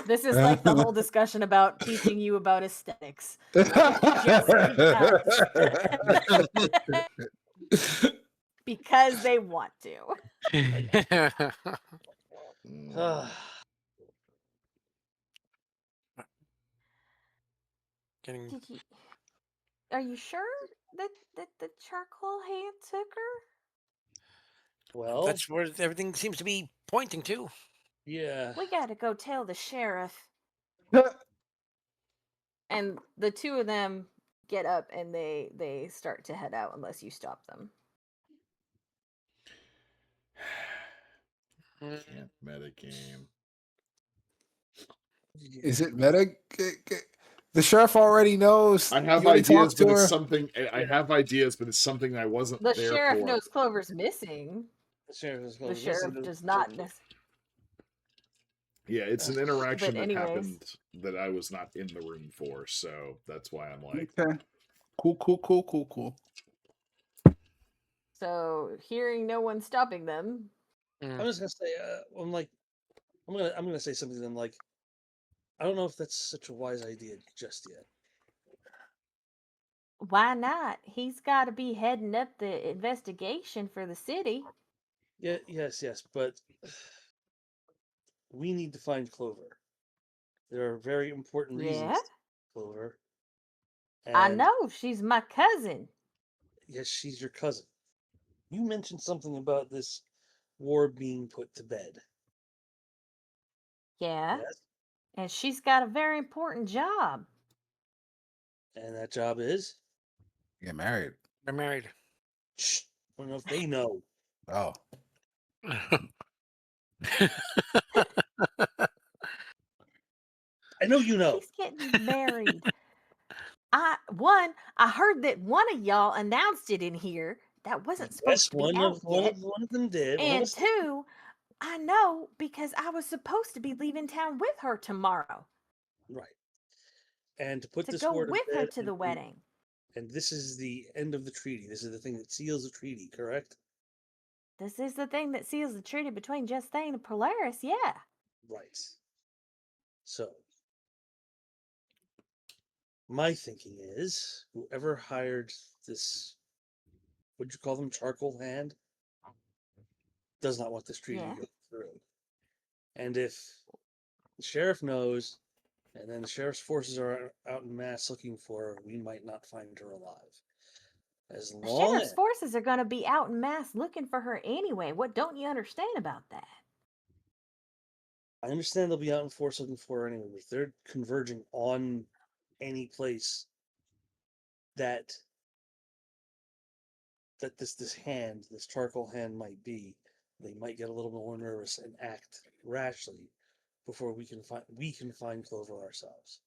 This is like the whole discussion about teaching you about aesthetics. Just because. Because they want to. Getting Did you? Are you sure that the charcoal hand took her? well, that's where everything seems to be pointing to. yeah. We gotta go tell the sheriff. And the two of them get up and they start to head out unless you stop them. Can't metagame. Is it meta? The sheriff already knows. I have You already ideas, talked to but it's her. something. I have ideas, but it's something I wasn't The there sheriff for. knows Clover's missing. The sheriff, The sheriff does not necessarily. Yeah, it's an interaction But that anyways. happened that I was not in the room for, so that's why I'm like, Okay. Cool. So hearing no one stopping them, I was gonna say, I'm like, I'm gonna say something then like, I don't know if that's such a wise idea just yet. Why not? He's got to be heading up the investigation for the city. Yeah, yes, but we need to find Clover. There are very important Yeah, reasons to Clover. I And know. She's my cousin. yes, she's your cousin. You mentioned something about this war being put to bed. Yeah, Yes? and she's got a very important job. And that job is? Get married. They're married. Shh. I don't know if they know. Oh, I know you know. She's getting married. I heard that one of y'all announced it in here. That wasn't supposed Yes, to be out yet. one of them did. One of And us did. two, I know because I was supposed to be leaving town with her tomorrow Right. And to put to this go war to with her bed, to the wedding. and this is the end of the treaty. This is the thing that seals the treaty, correct? This is the thing that seals the treaty between Justine and Polaris, yeah. Right. So, my thinking is whoever hired this, what'd you call them, charcoal hand, does not want this treaty Yeah. to go through. And if the sheriff knows, and then the sheriff's forces are out in mass looking for her, we might not find her alive. As The long sheriff's as forces are going to be out in mass looking for her anyway. What don't you understand about that? I understand they'll be out in force looking for her anyway, but if they're converging on any place that this charcoal hand might be, they might get a little more nervous and act rashly before we can find Clover ourselves.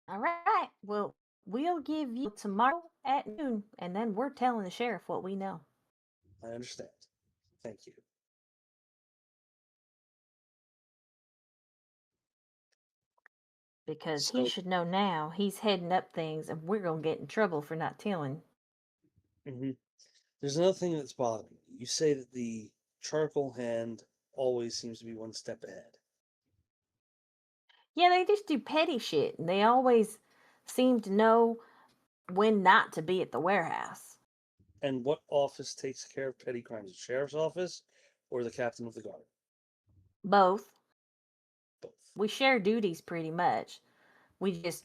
All right. Well, we'll give you tomorrow at noon, and then we're telling the sheriff what we know. I understand. Thank you. Because he So, should know now he's heading up things, and we're going to get in trouble for not telling. mhm. There's another thing that's bothering me. You say that the charcoal hand always seems to be one step ahead. Yeah, they just do petty shit, and they always seem to know when not to be at the warehouse. And what office takes care of petty crimes? The sheriff's office or the captain of the guard? Both. Both. We share duties pretty much. We just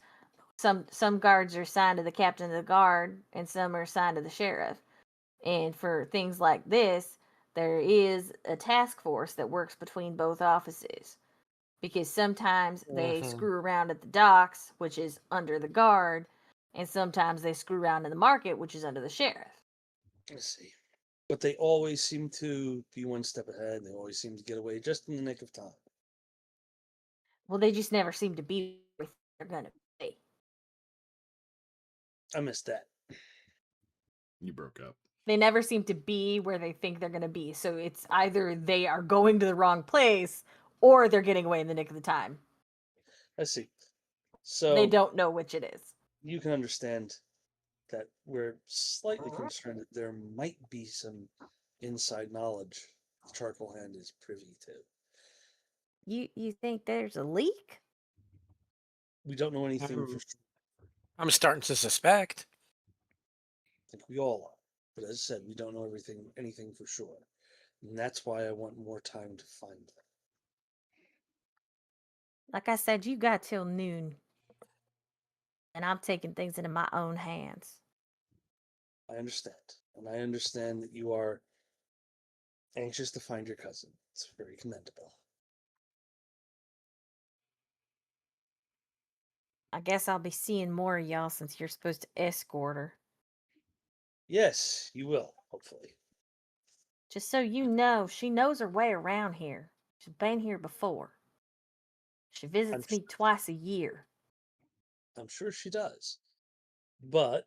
some guards are assigned to the captain of the guard, and some are assigned to the sheriff. And for things like this, there is a task force that works between both offices. Because sometimes they Mhm. screw around at the docks, which is under the guard, and sometimes they screw around in the market, which is under the sheriff. Let's see. But they always seem to be one step ahead. They always seem to get away just in the nick of time. Well, they just never seem to be where they're going to be. I missed that. You broke up. They never seem to be where they think they're going to be. So it's either they are going to the wrong place or they're getting away in the nick of the time. I see. They So don't know which it is. you can understand that we're slightly concerned that there might be some inside knowledge the charcoal hand is privy to. You think there's a leak? We don't know anything for I'm, sure. I'm starting to suspect. I think we all are. But as I said, we don't know anything for sure. And that's why I want more time to find them. Like I said, you got till noon. And I'm taking things into my own hands. I understand. And I understand that you are anxious to find your cousin. It's very commendable. I guess I'll be seeing more of y'all since you're supposed to escort her. Yes, you will, hopefully. Just so you know, she knows her way around here. She's been here before. She visits me twice a year. I'm sure she does. But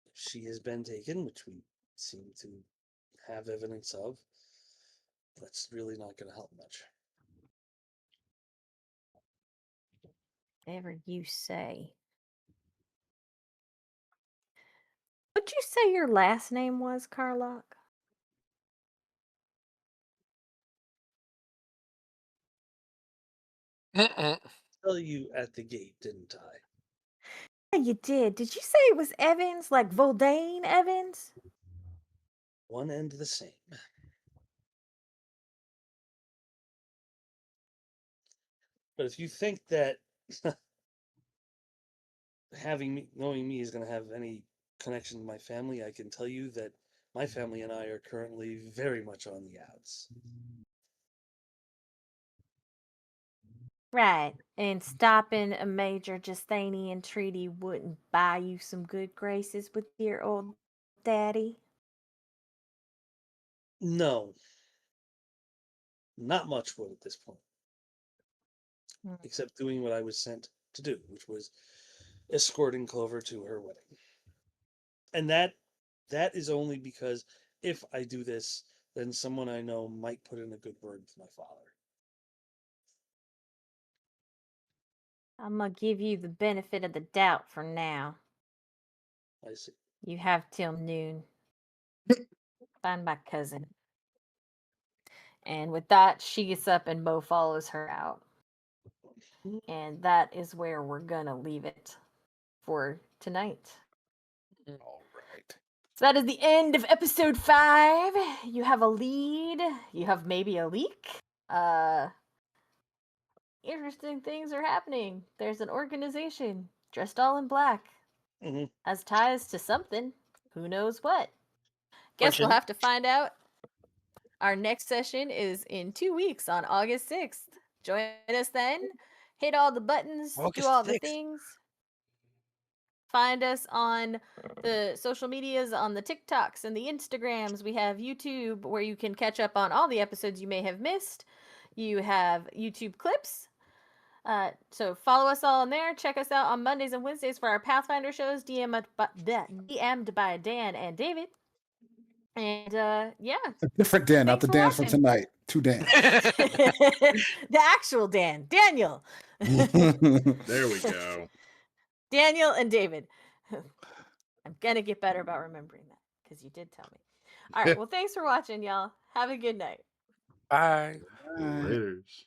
if she has been taken, which we seem to have evidence of, that's really not going to help much. Whatever you say. What'd you say your last name was, Karlock? Tell you at the gate, didn't I? Yeah, you did. Did you say it was Evans, like Voldane Evans? One and the same. But if you think that knowing me is going to have any connection to my family, I can tell you that my family and I are currently very much on the outs. Right. And stopping a major Justinian treaty wouldn't buy you some good graces with your old daddy? No, not much would at this point, Hmm. except doing what I was sent to do, which was escorting Clover to her wedding. And that is only because if I do this, then someone I know might put in a good word with my father. I'm gonna give you the benefit of the doubt for now. I see. You have till noon. Find my cousin. And with that, she gets up and Mo follows her out. And that is where we're gonna leave it for tonight. All right. So that is the end of episode 5. You have a lead. You have maybe a leak. Interesting things are happening. There's an organization dressed all in black. Mhm. Has ties to something. Who knows what? Guess we'll Punching. have to find out. Our next session is in 2 weeks on August 6th. Join us then. Hit all the buttons, do August all the 6th. things. Find us on the social medias, on the TikToks and the Instagrams. We have YouTube where you can catch up on all the episodes you may have missed. You have YouTube clips. So follow us all on there. Check us out on Mondays and Wednesdays for our Pathfinder shows, DM'd by Dan and David. And yeah, Different Dan, not thanks the for Dan from watching. tonight. Two Dans. The actual Dan, Daniel. There we go. Daniel and David. I'm gonna get better about remembering that because you did tell me. All right. Well, thanks for watching, y'all. Have a good night. Bye. Bye. Laters.